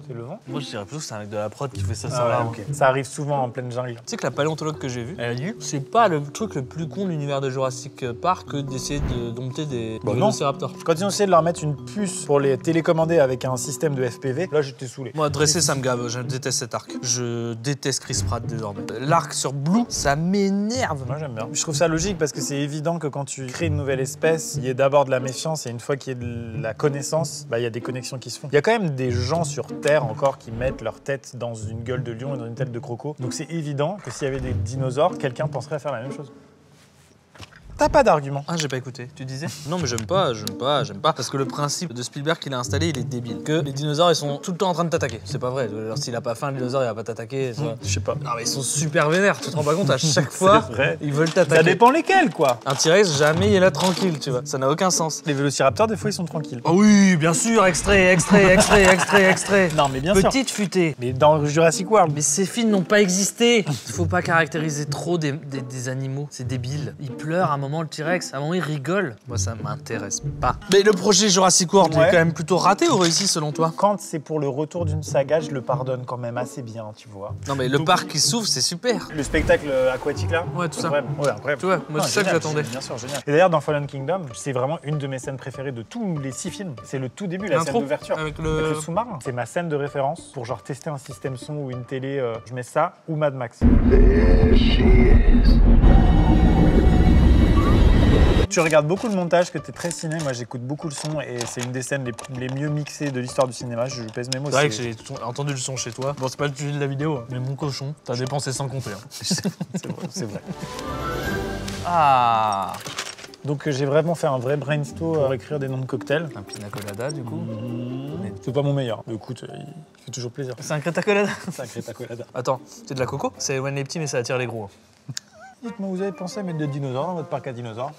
C'est le vent? Moi, je dirais plutôt que c'est un mec de la prod qui fait ça sans Ah ouais, l'arbre. ok. Ça arrive souvent en pleine jungle. Tu sais que la paléontologue que j'ai vue, elle a dit c'est pas le truc le plus con de l'univers de Jurassic Park que d'essayer de dompter des Bah non. vélociraptors. Quand ils ont essayé de leur mettre une puce pour les télécommander avec un système de FPV, là j'étais saoulé. Moi, dresser, ça me gave. Je déteste cet arc. Je déteste Chris Pratt désormais. L'arc sur Blue, ça m'énerve. Moi j'aime bien. Je trouve ça logique parce que c'est évident que quand tu crées une nouvelle espèce, il y a d'abord de la méfiance et une fois qu'il y a de la connaissance, bah, il y a des connexions qui se font. Il y a quand même des gens sur Terre encore qui mettent leur tête dans une gueule de lion et dans une tête de croco. Donc c'est évident que s'il y avait des dinosaures, quelqu'un penserait à faire la même chose. T'as pas d'argument. Ah, j'ai pas écouté. Tu disais? Non, mais j'aime pas. Parce que le principe de Spielberg qu'il a installé, il est débile. Que les dinosaures, ils sont tout le temps en train de t'attaquer. C'est pas vrai. S'il a pas faim, le dinosaure, il va pas t'attaquer. Je sais pas. Non, mais ils sont super vénères. Tu te rends pas compte, à chaque fois, C'est vrai. ils veulent t'attaquer. Ça dépend lesquels, quoi. Un T-Rex, jamais il est là tranquille, tu vois. Ça n'a aucun sens. Les vélociraptors, des fois, ils sont tranquilles. Oh oui, bien sûr, extrait. Non, mais bien sûr. Petite futée. Mais dans Jurassic World. Mais ces films n'ont pas existé. Faut pas caractériser trop des animaux. C'est débile. Il pleure à un moment, le T-Rex. À un moment, il rigole. Moi, ça m'intéresse pas. Mais le projet Jurassic World il est Ouais. quand même plutôt raté ou réussi selon toi? Quand c'est pour le retour d'une saga, je le pardonne quand même assez bien, tu vois. Non, mais le parc qui s'ouvre, c'est super. Le spectacle aquatique là. Ouais, tout ça. Incroyable. Ouais, incroyable. Tu vois, moi, c'est ça que génial, j'attendais. Bien sûr, génial. Et d'ailleurs, dans Fallen Kingdom, c'est vraiment une de mes scènes préférées de tous les 6 films. C'est le tout début, la scène L'intro, d'ouverture. avec Avec le... le sous-marin. C'est ma scène de référence pour genre tester un système son ou une télé. Je mets ça ou Mad Max. Tu regardes beaucoup le montage, que t'es très ciné. Moi, j'écoute beaucoup le son et c'est une des scènes les mieux mixées de l'histoire du cinéma. Je pèse mes mots. C'est vrai que j'ai entendu le son chez toi. Bon, c'est pas le sujet de la vidéo, mais mon cochon, t'as dépensé sans compter. Hein. C'est vrai. Ah, Donc j'ai vraiment fait un vrai brainstorm pour écrire des noms de cocktails. un pina colada, du coup. C'est pas mon meilleur. Écoute, il fait toujours plaisir. C'est un Creta colada. C'est un Creta Colada. Attends, c'est de la coco? C'est One les petits, mais ça attire les gros. Dites-moi, vous avez pensé à mettre des dinosaures dans votre parc à dinosaures?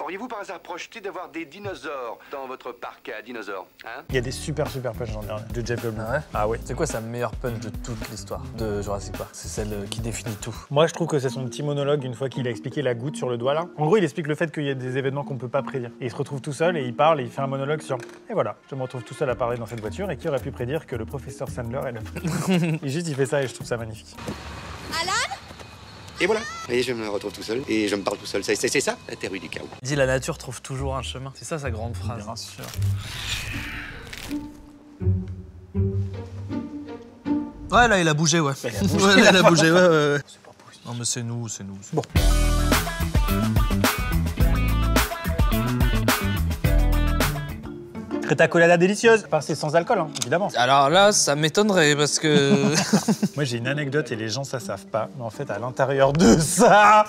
Auriez-vous par hasard projeté d'avoir des dinosaures dans votre parc à dinosaures, hein? Il y a des super punch l'an dernier de Jeff Goldblum. Ah ouais? Ah ouais. C'est quoi sa meilleure punch de toute l'histoire de Jurassic Park? C'est celle qui définit tout. Moi, je trouve que c'est son petit monologue une fois qu'il a expliqué la goutte sur le doigt là. En gros, il explique le fait qu'il y a des événements qu'on peut pas prédire. Et il se retrouve tout seul et il parle et il fait un monologue sur. Et voilà, je me retrouve tout seul à parler dans cette voiture et qui aurait pu prédire que le professeur Sandler est le. Et juste, il fait ça et je trouve ça magnifique. Et voilà, et je me retrouve tout seul, et je me parle tout seul. C'est ça, la théorie du chaos. Il dit la nature trouve toujours un chemin. C'est ça sa grande phrase. Bien sûr. Ouais, là, il a bougé, ouais. Il a bougé. Ouais, là, il a bougé, ouais. C'est pas possible. Non, mais c'est nous. Bon. Creta Colada délicieuse. Enfin, c'est sans alcool, hein, évidemment. Alors là, ça m'étonnerait parce que. Moi, j'ai une anecdote et les gens, ça savent pas. Mais en fait, à l'intérieur de ça,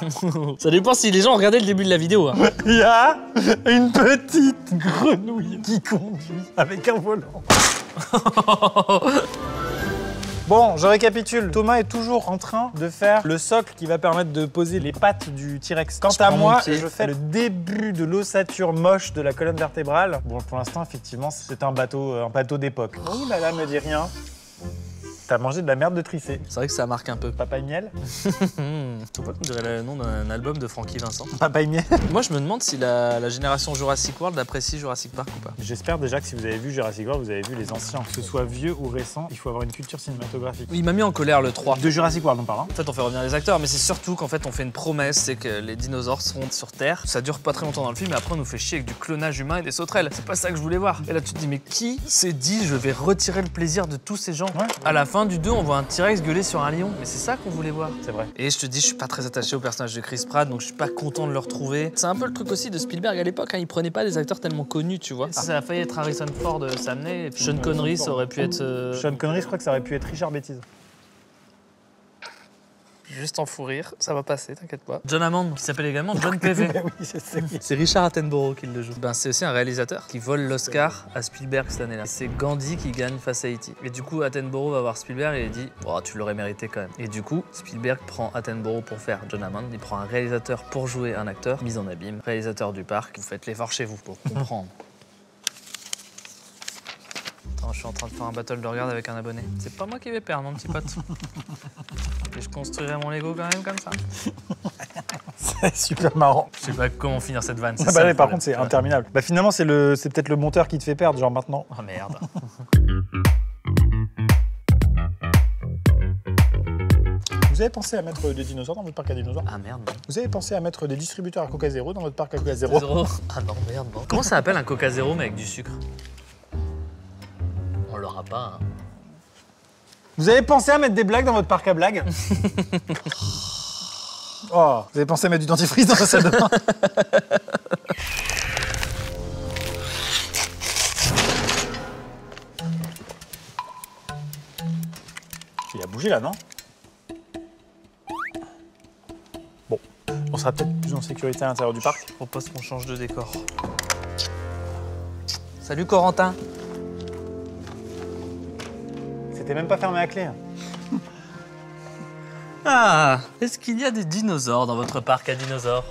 Ça dépend si les gens regardaient le début de la vidéo. Hein. il y a une petite grenouille qui conduit avec un volant. Bon, je récapitule. Thomas est toujours en train de faire le socle qui va permettre de poser les pattes du T-Rex. Quant à prends moi, mon pied. je fais le début de l'ossature moche de la colonne vertébrale. Bon, pour l'instant, effectivement, c'est un bateau d'époque. Oh là là, me dis rien. T'as mangé de la merde de Tricé. C'est vrai que ça marque un peu. Papaye miel. Faut pas qu'on dirait le nom d'un album de Francky Vincent. Papaye miel. Moi, je me demande si la génération Jurassic World apprécie Jurassic Park ou pas. J'espère déjà que si vous avez vu Jurassic World, vous avez vu les anciens. Que ce soit vieux ou récent, il faut avoir une culture cinématographique. Il m'a mis en colère le 3. De Jurassic World, on parle. Hein. En fait, on fait revenir les acteurs, mais c'est surtout qu'en fait, on fait une promesse, c'est que les dinosaures seront sur Terre. Ça dure pas très longtemps dans le film, mais après, on nous fait chier avec du clonage humain et des sauterelles. C'est pas ça que je voulais voir. Et là, tu te dis, mais qui s'est dit, je vais retirer le plaisir de tous ces gens? Ouais. À la fin du 2, on voit un T-Rex gueuler sur un lion. Mais c'est ça qu'on voulait voir. C'est vrai. Et je te dis, je suis pas très attaché au personnage de Chris Pratt, donc je suis pas content de le retrouver. C'est un peu le truc aussi de Spielberg à l'époque, hein. Il prenait pas des acteurs tellement connus, tu vois. Ça a failli être Harrison Ford, ça amenait. Sean Connery, ça aurait pu être. Sean Connery, je crois que ça aurait pu être Richard Bêtise. Juste en fou rire, ça va passer, t'inquiète pas. John Hammond, qui s'appelle également John PV. Oui, je sais. C'est Richard Attenborough qui le joue. Ben, c'est aussi un réalisateur qui vole l'Oscar à Spielberg cette année-là. C'est Gandhi qui gagne face à E.T. Et du coup, Attenborough va voir Spielberg et il dit oh, tu l'aurais mérité quand même. Et du coup, Spielberg prend Attenborough pour faire John Hammond. Il prend un réalisateur pour jouer un acteur, mise en abîme, réalisateur du parc. Vous faites l'effort chez vous pour comprendre. Attends, je suis en train de faire un battle de regard avec un abonné. C'est pas moi qui vais perdre, mon petit pote. Et je construirai mon Lego quand même comme ça. C'est super marrant. Je sais pas comment finir cette vanne. c'est Ah ça, bah le ouais, par problème. contre, c'est Ouais. interminable. Bah finalement, c'est peut-être le monteur qui te fait perdre, genre maintenant. Oh merde. Vous avez pensé à mettre des dinosaures dans votre parc à dinosaures? Ah merde, non. Vous avez pensé à mettre des distributeurs à Coca Zéro dans votre parc à Coca Zéro? Zéro. Ah non, merde, non. Comment ça s'appelle un Coca Zéro mais avec du sucre? On l'aura pas, hein. Vous avez pensé à mettre des blagues dans votre parc à blagues? Oh, vous avez pensé à mettre du dentifrice dans la salle de bain? Il a bougé là, non? Bon, on sera peut-être plus en sécurité à l'intérieur du parc. Je propose qu'on change de décor. Salut Corentin. C'était même pas fermé à clé. Ah, est-ce qu'il y a des dinosaures dans votre parc à dinosaures?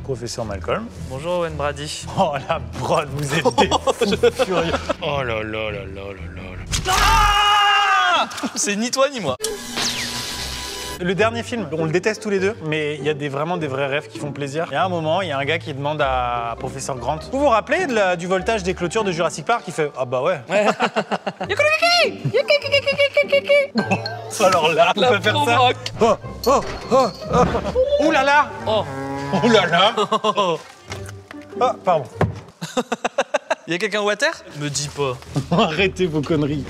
Professeur Malcolm. Bonjour Owen Brady. Oh la brode, vous êtes des fous furieux. Oh là là là là là là. Ah, c'est ni toi ni moi. Le dernier film, on le déteste tous les deux, mais il y a vraiment des vrais rêves qui font plaisir. Il y a un moment, il y a un gars qui demande à Professeur Grant: vous vous rappelez du voltage des clôtures de Jurassic Park? Il fait: ah bah ouais. Alors là, on peut faire ça. Oh, oh, oh, oh. Ouh là là. Oh. Ouh là là. Oh, pardon. Il y a quelqu'un au water? Me dis pas. Arrêtez vos conneries.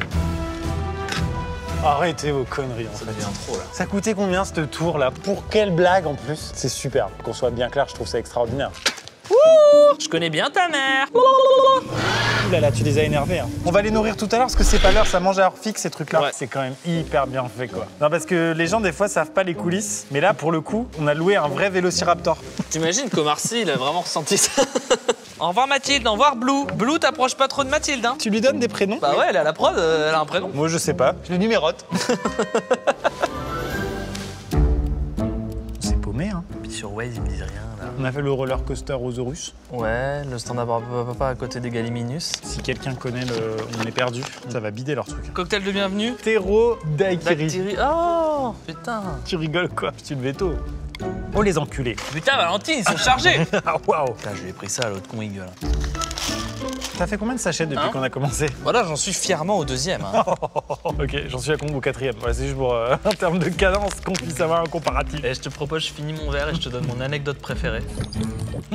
Arrêtez vos conneries. Ça devient trop là. Ça coûtait combien cette tour là? Pour quelle blague en plus? C'est super. Qu'on soit bien clair, je trouve ça extraordinaire. Je connais bien ta mère. Ouh là là, tu les as énervés. Hein. On va les nourrir tout à l'heure parce que c'est pas l'heure, ça mange à heure fixe ces trucs-là. Ouais. C'est quand même hyper bien fait quoi. Non, parce que les gens des fois savent pas les coulisses, mais là pour le coup, on a loué un vrai vélociraptor. T'imagines qu'Omar Sy, il a vraiment ressenti ça. Au revoir Mathilde, au revoir Blue. Blue, t'approches pas trop de Mathilde, hein? Tu lui donnes des prénoms? Bah ouais, elle est à la prod, elle a un prénom. Moi je sais pas, je le numérote. C'est paumé hein. Puis sur Waze, il me dit rien là. On a fait le roller coaster Osorus. Ouais, le stand-up papa à côté des Galiminus. Si quelqu'un connaît le On est perdu, ça va bider leur truc. Cocktail de bienvenue. Terreau daiquiri. Daiquiri. Oh, putain. Tu rigoles quoi? C'est une veto. Oh les enculés. Putain, Valentine, ils sont chargés. Ah waouh. Putain, je lui ai pris ça à l'autre con, il gueule. T'as fait combien de sachets depuis Hein qu'on a commencé? Voilà, j'en suis fièrement au deuxième. Hein. Ok, j'en suis à combo au quatrième. Voilà, c'est juste pour, en termes de cadence, qu'on puisse avoir un comparatif. Et je te propose, je finis mon verre et je te donne mon anecdote préférée.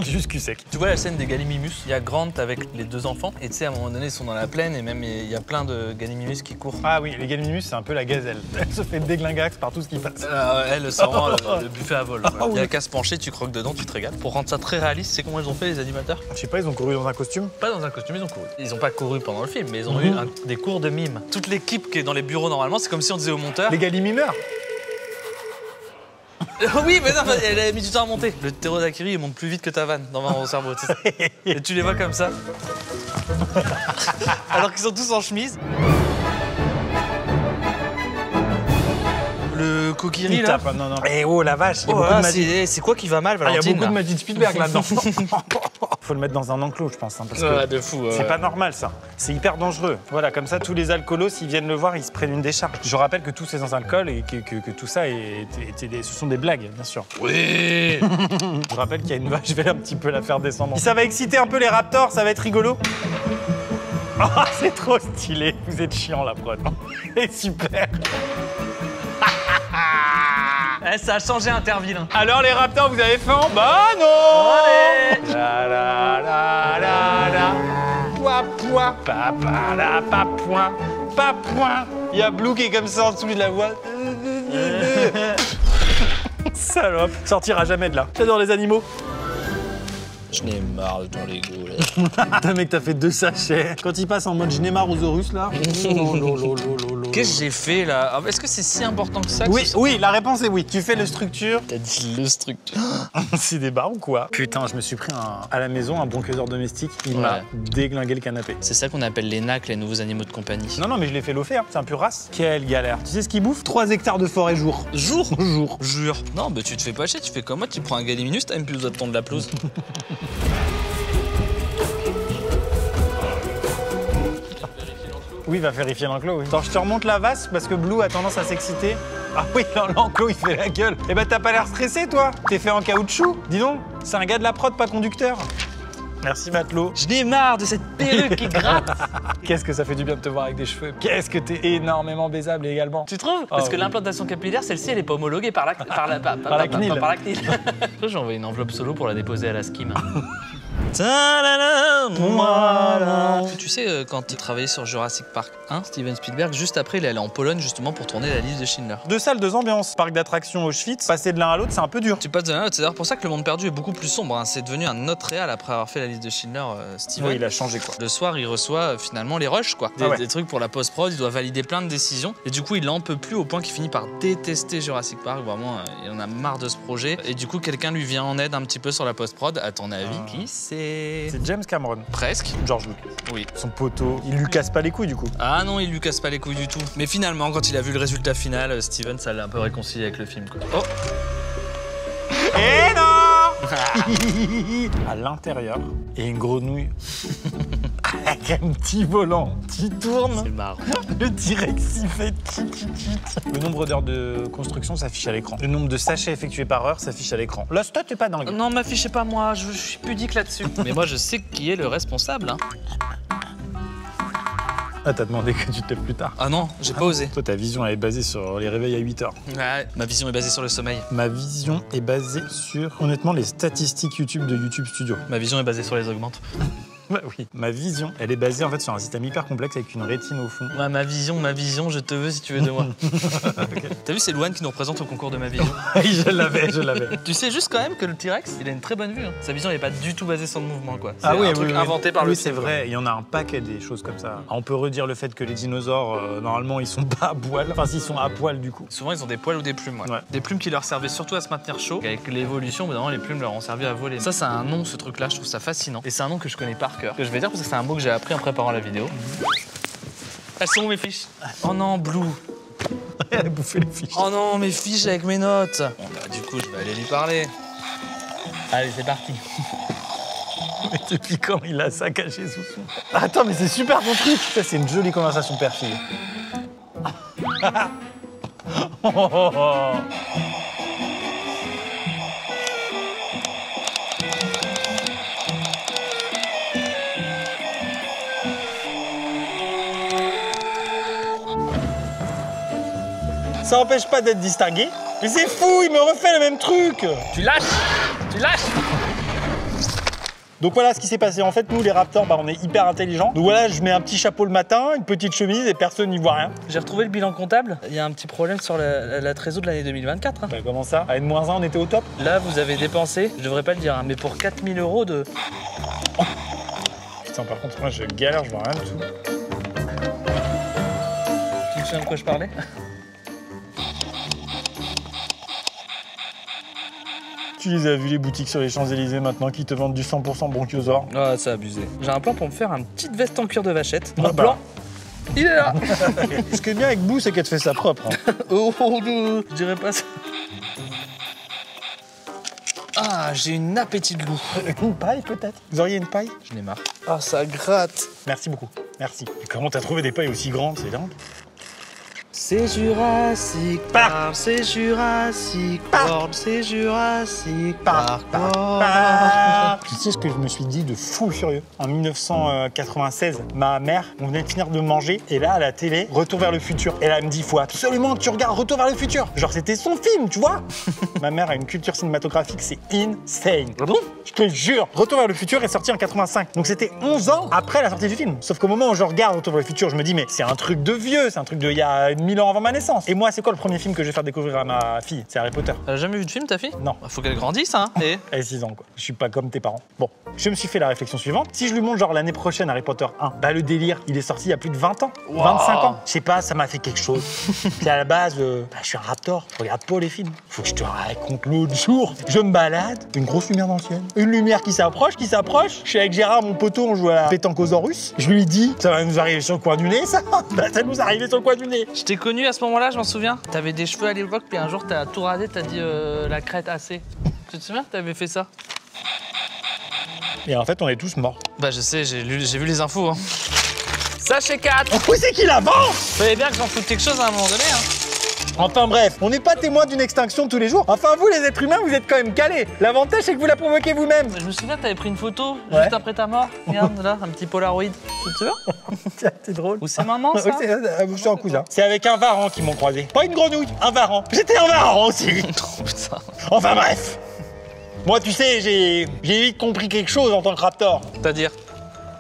Juste cul sec. Tu vois la scène des Gallimimus? Il y a Grant avec les deux enfants. Et tu sais, à un moment donné, ils sont dans la plaine et même il y a plein de Gallimimus qui courent. Ah oui, les Gallimimus, c'est un peu la gazelle. Elle se fait déglingax par tout ce qui passe. Elle, c'est vraiment le buffet à vol. Voilà. Il y a qu'à se pencher, tu croques dedans, tu te régales. Pour rendre ça très réaliste, c'est comment ils ont fait les animateurs? Je sais pas, ils ont couru dans un costume? Pas dans un costume, ils ont couru. Ils ont pas couru pendant le film, mais ils ont eu des cours de mime. Toute l'équipe qui est dans les bureaux normalement, c'est comme si on disait au monteur. Les Gallimimeurs? Oui, mais non, elle a mis du temps à monter. Le ptérodactylie, il monte plus vite que ta vanne dans mon cerveau. Tu sais. Et tu les vois comme ça. Alors qu'ils sont tous en chemise. Le coquillerie, Il là. tape, non, non. Eh oh la vache, il y a Oh, beaucoup de là, magie. c'est quoi qui va mal, Ah, il y a Valentine? beaucoup de là magie de Spielberg là-dedans. Faut le mettre dans un enclos, je pense. Hein, parce que de fou. c'est pas normal ça. C'est hyper dangereux. Voilà, comme ça, tous les alcoolos, s'ils viennent le voir, ils se prennent une décharge. Je rappelle que tous ces alcools et que tout ça, ce sont des blagues, bien sûr. Oui. Je rappelle qu'il y a une vache, je vais un petit peu la faire descendre. Ça va exciter un peu les raptors, ça va être rigolo. Oh, c'est trop stylé. Vous êtes chiant la prod. C'est super. Eh, ça a changé Interville. Alors les raptors, vous avez faim? Bah non. Allez. La la la la la. Pois pois. Papa la pa point. Pas point. Il y a Blue qui est comme ça en dessous de la voix. Salope. Sortira jamais de là. J'adore les animaux. Je n'ai marre de ton Lego là. Putain mec, t'as fait 2 sachets. Quand il passe en mode je n'ai marre aux Horus là. Qu'est-ce que j'ai fait là? Est-ce que c'est si important que ça? Oui, oui, la réponse est oui. Tu fais le structure. T'as dit le structure. C'est des barres ou quoi? Putain, je me suis pris à la maison un bon cueilleur domestique. Il m'a déglingué le canapé. C'est ça qu'on appelle les NAC, les nouveaux animaux de compagnie. Non, non, mais je l'ai fait l'offert. Hein. C'est un pur race. Quelle galère. Tu sais ce qu'il bouffe? 3 hectares de forêt jour. Jour? Jour. Jure. Non, bah tu te fais pas chier, tu fais comme moi, tu prends un Galliminus, t'as même plus besoin de tondre la pelouse. Oui, va vérifier l'enclos, oui. Attends, je te remonte la vase parce que Blue a tendance à s'exciter. Ah oui, l'enclos, il fait la gueule. Eh ben, t'as pas l'air stressé, toi? T'es fait en caoutchouc? Dis donc, c'est un gars de la prod, pas conducteur. Merci Matelot. Je n'ai marre de cette perruque qui gratte. Qu'est-ce que ça fait du bien de te voir avec des cheveux. Qu'est-ce que t'es énormément baisable également. Tu trouves? Parce que oui. l'implantation capillaire, celle-ci, elle est pas homologuée par la CNIL. Par la CNIL. J'ai envoyé une enveloppe solo pour la déposer à la Skim. Voilà. Tu sais, quand tu travaillais sur Jurassic Park 1, Steven Spielberg, juste après, il est allé en Pologne justement pour tourner la liste de Schindler. 2 salles, 2 ambiances. Parc d'attractions Auschwitz, passer de l'un à l'autre, c'est un peu dur. Tu passes de l'un à l'autre, c'est d'ailleurs pour ça que Le Monde Perdu est beaucoup plus sombre. Hein. C'est devenu un autre réal après avoir fait la liste de Schindler, Steven. Oui, il a changé quoi. Le soir, il reçoit finalement les rushs, quoi. Des trucs pour la post-prod, il doit valider plein de décisions. Et du coup, il en peut plus au point qu'il finit par détester Jurassic Park. Vraiment, il en a marre de ce projet. Et du coup, quelqu'un lui vient en aide un petit peu sur la post-prod. À ton avis, qui c'est? C'est James Cameron. Presque. George Lucas. Oui. Son poteau. Il lui casse pas les couilles du coup. Ah non, il lui casse pas les couilles du tout. Mais finalement, quand il a vu le résultat final, Steven, ça l'a un peu réconcilié avec le film, quoi. Oh! Eh non. À l'intérieur, il y a une grenouille avec un petit volant qui tourne. C'est marrant. Le T-Rex, il fait Le nombre d'heures de construction s'affiche à l'écran. Le nombre de sachets effectués par heure s'affiche à l'écran. Là, toi, t'es pas dingue. Non, m'affichez pas moi, je suis pudique là-dessus. Mais moi, je sais qui est le responsable, hein. Ah, t'as demandé que tu te lèves plus tard. Ah non, j'ai pas osé. Toi, ta vision, elle est basée sur les réveils à 8 heures. Ouais, ma vision est basée sur le sommeil. Ma vision est basée sur, honnêtement, les statistiques YouTube de YouTube Studio. Ma vision est basée sur les augmentes. Bah oui. Ma vision, elle est basée en fait sur un système hyper complexe avec une rétine au fond. Ouais, ma vision, je te veux si tu veux de moi. Okay. T'as vu, c'est Louane qui nous représente au concours de ma vision. Oui, je l'avais. Tu sais juste quand même que le T-Rex, il a une très bonne vue. Hein. Sa vision n'est pas du tout basée sur le mouvement, quoi. C'est un truc inventé par le c'est vrai. Il y en a un paquet des choses comme ça. On peut redire le fait que les dinosaures, normalement, ils sont pas à poil. Enfin, s'ils sont à poil, du coup. Souvent, ils ont des poils ou des plumes, ouais. Des plumes qui leur servaient surtout à se maintenir chaud. Avec l'évolution, évidemment, les plumes leur ont servi à voler. Ça a un nom, ce truc-là. Je trouve ça fascinant. Et c'est un nom que je connais par cœur. Que je vais dire parce que c'est un mot que j'ai appris en préparant la vidéo. Elles sont où mes fiches? Oh non, Blue. Elle a bouffé les fiches. Oh non, mes fiches avec mes notes. Bon, bah, du coup, je vais aller lui parler. Allez, c'est parti. Mais depuis quand il a ça caché sous son... Attends, mais c'est super ton truc. Ça, c'est une jolie conversation père-fille. Ça empêche pas d'être distingué. Mais c'est fou, il me refait le même truc. Tu lâches. Donc voilà ce qui s'est passé. En fait, nous, les Raptors, on est hyper intelligents. Donc voilà, je mets un petit chapeau le matin, une petite chemise et personne n'y voit rien. J'ai retrouvé le bilan comptable. Il y a un petit problème sur la trésor de l'année 2024. Hein. Bah, comment ça? À N-1, on était au top. Là, vous avez dépensé, je devrais pas le dire, hein, mais pour 4 000 € de... Oh. Putain, par contre, moi, je galère, je vois rien du tout. Tu te souviens de quoi je parlais? Tu les as vus, les boutiques sur les Champs-Élysées maintenant qui te vendent du 100% bronchiosaure. Ah, c'est abusé. J'ai un plan pour me faire une petite veste en cuir de vachette. Mon Ah bah. plan, il est là. Ce qui est bien avec Boo, c'est qu'elle te fait ça propre. Hein. Oh, je dirais pas ça. Ah, j'ai une appétit de loup. Une paille peut-être? Vous auriez une paille? Je n'ai marre. Ah, ça gratte. Merci beaucoup, merci. Et comment t'as trouvé des pailles aussi grandes? C'est dingue. C'est Jurassic Park, c'est Jurassic World, c'est Jurassic Park. Tu sais ce que je me suis dit de fou furieux? En 1996, ma mère, on venait de finir de manger et là, à la télé, Retour vers le futur. Et là, elle me dit, faut absolument que tu regardes Retour vers le futur. Genre, c'était son film, tu vois? Ma mère a une culture cinématographique, c'est insane. Ah bon? Je te jure, Retour vers le futur est sorti en 85. Donc c'était 11 ans après la sortie du film. Sauf qu'au moment où je regarde Retour vers le futur, je me dis, mais c'est un truc de vieux, c'est un truc de il y a 1000 ans avant ma naissance. Et moi, c'est quoi le premier film que je vais faire découvrir à ma fille? C'est Harry Potter. Elle a jamais vu de film, ta fille? Non. Faut qu'elle grandisse, hein. Et Elle a 6 ans, quoi. Je suis pas comme tes parents. Bon, je me suis fait la réflexion suivante. Si je lui montre, genre, l'année prochaine, Harry Potter 1, bah, le délire, il est sorti il y a plus de 20 ans. Wow. 25 ans. Je sais pas, ça m'a fait quelque chose. Puis à la base, je suis un raptor. Je regarde pas les films. Faut que je te raconte l'autre jour. Je me balade, une grosse lumière dans le ciel. Une lumière qui s'approche. Je suis avec Gérard, mon poteau, on joue à la pétanque-aux-Horus. Je lui dis, ça va nous arriver sur le coin du nez, ça? Bah, ça nous est arrivé sur le coin du nez. je t'ai connu à ce moment-là, je m'en souviens. T'avais des cheveux à l'époque, puis un jour t'as tout rasé, t'as dit la crête assez. Tu te souviens que t'avais fait ça? Et en fait, on est tous morts. Bah je sais, j'ai vu les infos. Hein. Sachez 4. Où c'est qu'il avance? Fallait bien que j'en foute quelque chose à un moment donné. Hein. Enfin bref, on n'est pas témoin d'une extinction tous les jours. Enfin vous les êtres humains, vous êtes quand même calés. L'avantage c'est que vous la provoquez vous-même. Je me souviens, t'avais pris une photo Ouais. juste après ta mort. Regarde là, un petit Polaroid. Tu te souviens? Tiens, c'est drôle. Ou c'est maman ça? C'est un cousin. C'est avec un varan qu'ils m'ont croisé. Pas une grenouille, un varan. J'étais un varan aussi. Oh, putain. Enfin bref. Moi tu sais, j'ai vite compris quelque chose en tant que raptor. C'est-à-dire?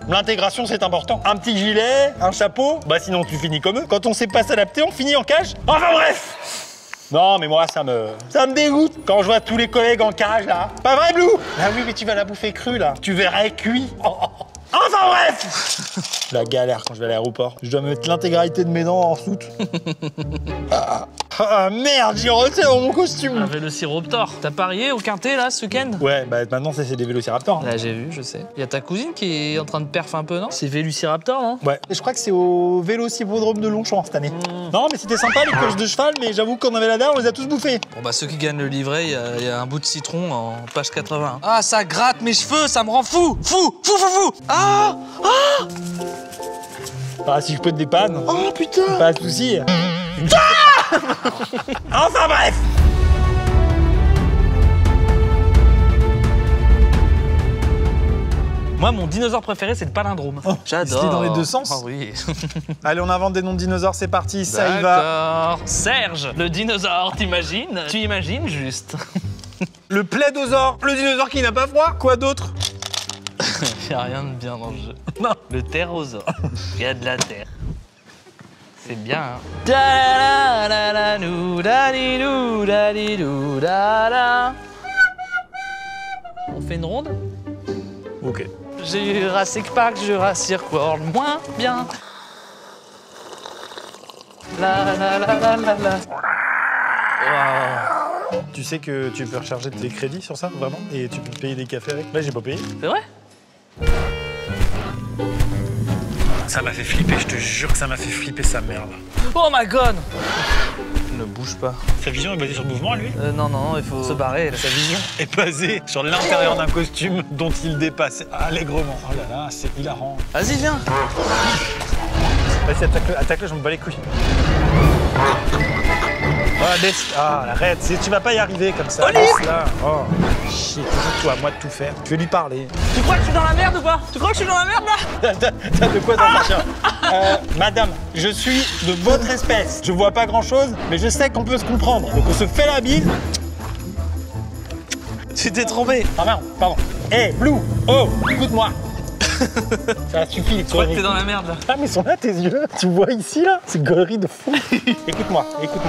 L'intégration, c'est important. Un petit gilet, un chapeau, bah sinon tu finis comme eux. Quand on sait pas s'adapter, on finit en cage. Enfin bref. Non, mais moi, ça me dégoûte quand je vois tous les collègues en cage, là. Pas vrai, Blue? Ah oui, mais tu vas la bouffer crue, là. Tu verrais cuit. Enfin bref. La galère quand je vais à l'aéroport. Je dois mettre l'intégralité de mes dents en soute. Ah merde, j'ai reçu dans mon costume. Un Vélociraptor. T'as parié au quintet là ce week-end? Ouais, bah maintenant c'est des Vélociraptors. Là j'ai vu, je sais. Il y a ta cousine qui est en train de perf un peu, non? C'est Vélociraptor, non? Ouais, et je crois que c'est au Vélocipodrome de Longchamp cette année. Non, mais c'était sympa les courses de cheval, mais j'avoue qu'on avait la dalle, on les a tous bouffés. Bon bah ceux qui gagnent le livret, il y a un bout de citron en page 80. Ah ça gratte mes cheveux, ça me rend fou! Fou! Fou fou fou! Ah! Ah! Ah, si je peux te dépanner. Oh putain! Pas de soucis. Enfin bref. Moi mon dinosaure préféré c'est le palindrome. Oh, j'adore. c'était dans les deux sens. Ah oui. Allez, on invente des noms de dinosaures, c'est parti, ça y va. D'accord. Serge, le dinosaure, t'imagines? Tu imagines juste. Le plaidosaure, le dinosaure qui n'a pas froid. Quoi d'autre? Il a rien de bien dans le jeu. Non. Le ptérosaure. Il y a de la terre. C'est bien, hein. Da-la-la-la-la-lou, da-di-dou, da-di-dou, da-da. On fait une ronde? Ok. Jurassic Park, Jurassic World, moins bien. La la la la la la. Wow. Tu sais que tu peux recharger tes crédits sur ça, vraiment? Et tu peux te payer des cafés avec? Là, j'ai pas payé. C'est vrai? Ça m'a fait flipper, je te jure que ça m'a fait flipper sa merde. Oh my god! Ne bouge pas. Sa vision est basée sur le mouvement, lui? Non, non, il faut se barrer. Sa vision est basée sur l'intérieur d'un costume dont il dépasse allègrement. Oh là là, c'est hilarant. Vas-y, viens. Vas-y, attaque-le, je me bats les couilles. Ah, arrête, tu vas pas y arriver comme ça. Olive là. Oh, chier, toujours toi, à moi de tout faire. Je vais lui parler. Tu crois que je suis dans la merde ou pas? Tu crois que je suis dans la merde là? T'as de quoi t'en sortir. Madame, je suis de votre espèce. Je vois pas grand-chose, mais je sais qu'on peut se comprendre. Donc on se fait la bise. Tu t'es trompé. Ah merde, pardon. Hé, Blue, oh, écoute-moi. Ça suffit les Tu crois que t'es dans la merde là? Ah mais sont là tes yeux. Tu vois ici là? C'est gaulerie de fou. Écoute-moi. Écoute,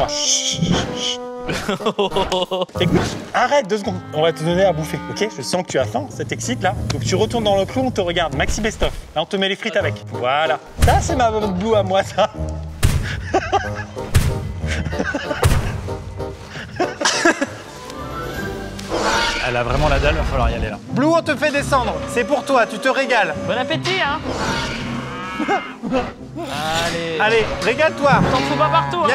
arrête 2 secondes. On va te donner à bouffer, ok? Je sens que tu as faim, ça t'excite là. Donc tu retournes dans le clos, on te regarde. Maxi best-of. Là on te met les frites avec. Voilà. Ça c'est ma Blue à moi ça. Elle a vraiment la dalle, va falloir y aller là. Blue, on te fait descendre. C'est pour toi, tu te régales. Bon appétit, hein. Allez, régale-toi. T'en fous pas partout, hein.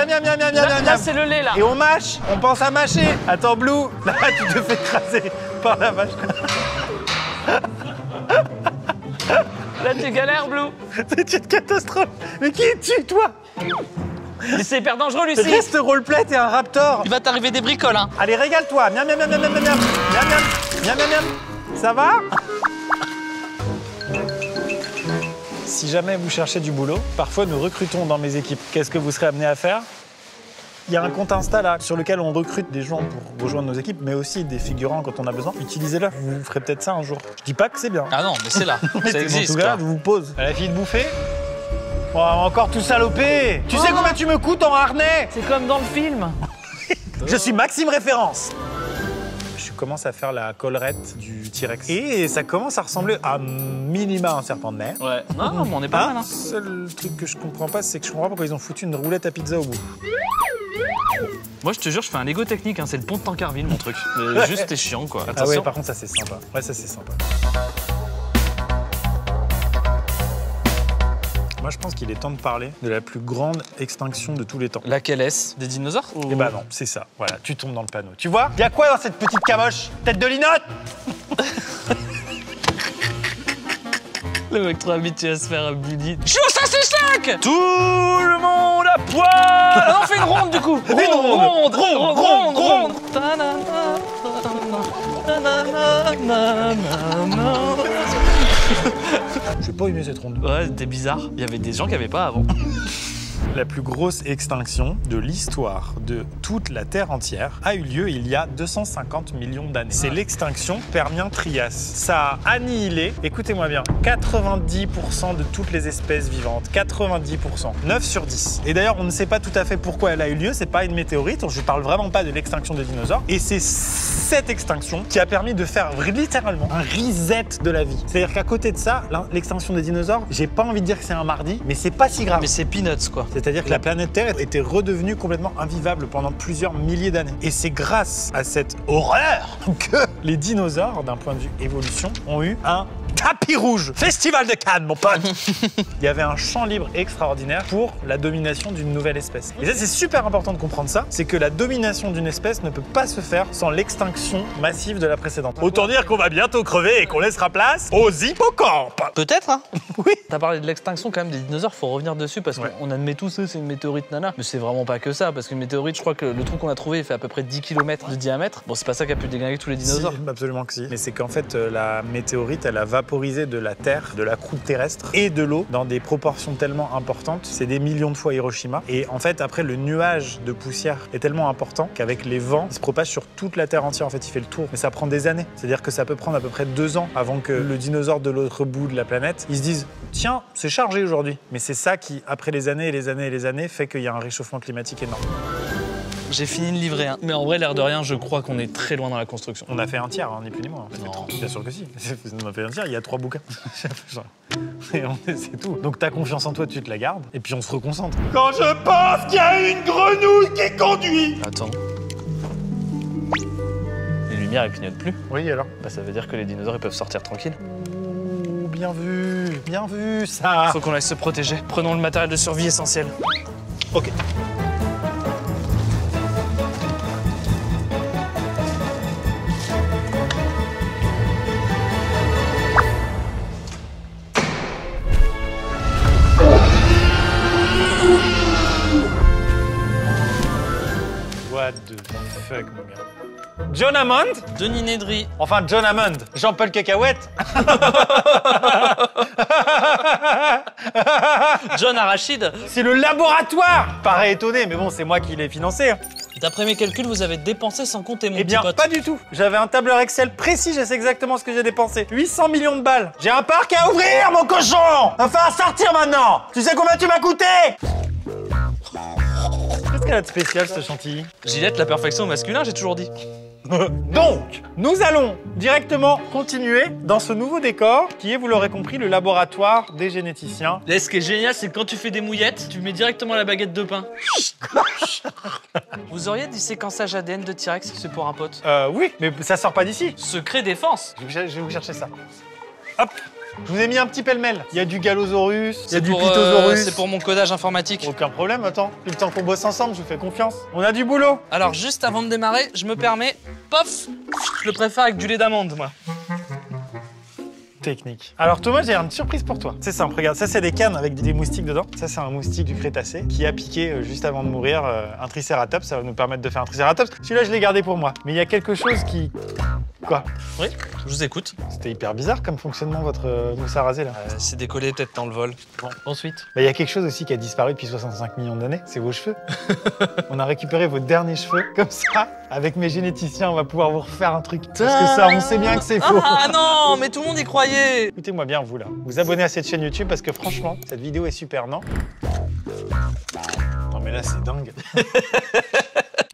Là, c'est le lait, là. Et on mâche, on pense à mâcher. Attends, Blue, là, tu te fais écraser par la vache. Là, tu galères, Blue. C'est une catastrophe. Mais qui es-tu, toi? Mais c'est hyper dangereux, Lucie. Reste roleplay, t'es un raptor. Il va t'arriver des bricoles, hein. Allez, régale-toi. Miam. Ça va? Si jamais vous cherchez du boulot, parfois nous recrutons dans mes équipes. Qu'est-ce que vous serez amené à faire? Il y a un compte Insta là sur lequel on recrute des gens pour rejoindre nos équipes, mais aussi des figurants quand on a besoin. Utilisez-le, vous ferez peut-être ça un jour. Je dis pas que c'est bien. Ah non, mais c'est là. Ça existe. En tout cas, je vous pose. Elle a fini de bouffer? Oh, encore tout salopé. Tu sais combien tu me coûtes en harnais? C'est comme dans le film. Je suis Maxime Référence. Je commence à faire la collerette du T-Rex. Et ça commence à ressembler à minima un serpent de mer. Ouais. Non, mais on est pas mal, hein. Le seul truc que je comprends pas, c'est que je comprends pas pourquoi ils ont foutu une roulette à pizza au bout. Moi, je te jure, je fais un Lego technique, hein. C'est le pont de Tancarville, mon truc. Juste, t'es chiant, quoi. Attention. Ah ouais, par contre, ça, c'est sympa. Ouais, ça, c'est sympa. Moi, je pense qu'il est temps de parler de la plus grande extinction de tous les temps. Laquelle est-ce? Des dinosaures? Eh ben non, c'est ça. Voilà, tu tombes dans le panneau. Tu vois? Y'a quoi dans cette petite caboche? Tête de linotte? Le mec trop habitué à se faire un bully. Je suis au 5 Tout le monde à poil! On fait une ronde du coup. Ronde. J'ai pas aimé cette ronde. Ouais, c'était bizarre. Il y avait des gens qui avaient pas avant. La plus grosse extinction de l'histoire de toute la Terre entière a eu lieu il y a 250 millions d'années. C'est l'extinction Permien-Trias. Ça a annihilé, écoutez-moi bien, 90% de toutes les espèces vivantes. 90%. 9 sur 10. Et d'ailleurs, on ne sait pas tout à fait pourquoi elle a eu lieu. C'est pas une météorite. Je parle vraiment pas de l'extinction des dinosaures. Et c'est cette extinction qui a permis de faire littéralement un reset de la vie. C'est-à-dire qu'à côté de ça, l'extinction des dinosaures, j'ai pas envie de dire que c'est un mardi, mais c'est pas si grave. Mais c'est peanuts quoi. C'est-à-dire que la planète Terre était redevenue complètement invivable pendant plusieurs milliers d'années. Et c'est grâce à cette horreur que les dinosaures, d'un point de vue évolution, ont eu un tapis rouge. Festival de Cannes, mon pote. Il y avait un champ libre extraordinaire pour la domination d'une nouvelle espèce. Et ça, c'est super important de comprendre ça, c'est que la domination d'une espèce ne peut pas se faire sans l'extinction massive de la précédente. Autant dire qu'on va bientôt crever et qu'on laissera place aux hippocampes. Peut-être, hein. Oui. T'as parlé de l'extinction quand même des dinosaures, faut revenir dessus parce qu'on admet tous que c'est une météorite nana. Mais c'est vraiment pas que ça, parce qu'une météorite, je crois que le trou qu'on a trouvé fait à peu près 10 km de diamètre. Bon, c'est pas ça qui a pu déglinguer tous les dinosaures. Si, absolument que si. Mais c'est qu'en fait, la météorite, elle a vaporisé de la terre, de la croûte terrestre et de l'eau dans des proportions tellement importantes. C'est des millions de fois Hiroshima. Et en fait, après, le nuage de poussière est tellement important qu'avec les vents, il se propage sur toute la Terre entière. En fait, il fait le tour. Mais ça prend des années. C'est-à-dire que ça peut prendre à peu près 2 ans avant que le dinosaure de l'autre bout de la planète, ils se disent « Tiens, c'est chargé aujourd'hui ». Mais c'est ça qui, après les années et les années et les années, fait qu'il y a un réchauffement climatique énorme. J'ai fini de livrer, hein. Mais en vrai, l'air de rien, je crois qu'on est très loin dans la construction. On a fait un tiers, hein, ni plus ni moins. Non. Bien sûr que si. On a fait un tiers, il y a 3 bouquins. Et c'est tout. Donc ta confiance en toi, tu te la gardes, et puis on se reconcentre. Quand je pense qu'il y a une grenouille qui conduit. Attends. Les lumières, elles clignotent plus. Oui, alors? Bah, ça veut dire que les dinosaures, ils peuvent sortir tranquilles. Ouh, bien vu, ça. Faut qu'on aille se protéger. Prenons le matériel de survie essentiel. Ok. What the fuck, mon gars. John Hammond? Denis Nedry. Enfin, John Hammond. Jean-Paul Cacahuète. John Arachide. C'est le laboratoire. Paraît étonné, mais bon, c'est moi qui l'ai financé. D'après mes calculs, vous avez dépensé sans compter mon Eh bien, petit pote. pas du tout. J'avais un tableur Excel précis, je sais exactement ce que j'ai dépensé. 800 millions de balles. J'ai un parc à ouvrir, mon cochon. Enfin, à sortir maintenant. Tu sais combien tu m'as coûté? Qu'est-ce qu'elle a de spécial, ce chantilly? Gillette, la perfection au masculin, j'ai toujours dit. Donc, nous allons directement continuer dans ce nouveau décor qui est, vous l'aurez compris, le laboratoire des généticiens. Là, ce qui est génial, c'est que quand tu fais des mouillettes, tu mets directement la baguette de pain. Vous auriez du séquençage ADN de T-Rex si c'est pour un pote? Oui, mais ça sort pas d'ici. Secret défense. Je vais vous chercher ça. Hop. Je vous ai mis un petit pêle-mêle. Il y a du Galosaurus, il y a du pour, Pitosaurus. c'est pour mon codage informatique. Aucun problème, attends. Tout le temps qu'on bosse ensemble, je vous fais confiance. On a du boulot. Alors, juste avant de démarrer, je me permets, pof, je le préfère avec du lait d'amande, moi. Technique. Alors Thomas, j'ai une surprise pour toi. C'est simple, regarde, ça c'est des cannes avec des moustiques dedans. Ça c'est un moustique du Crétacé qui a piqué juste avant de mourir un tricératops. Ça va nous permettre de faire un tricératops. Celui-là je l'ai gardé pour moi. Mais il y a quelque chose qui... Quoi? Oui, je vous écoute. C'était hyper bizarre comme fonctionnement votre mousse à raser là. C'est décollé peut-être dans le vol. Bon, ensuite. Bah, il y a quelque chose aussi qui a disparu depuis 65 millions d'années, c'est vos cheveux. On a récupéré vos derniers cheveux. Comme ça, avec mes généticiens, on va pouvoir vous refaire un truc. Parce que ça, on sait bien que c'est faux. Ah non, mais tout le monde y croyait. Écoutez-moi bien, vous là. Vous abonnez à cette chaîne YouTube parce que franchement, cette vidéo est super, non? Non mais là, c'est dingue.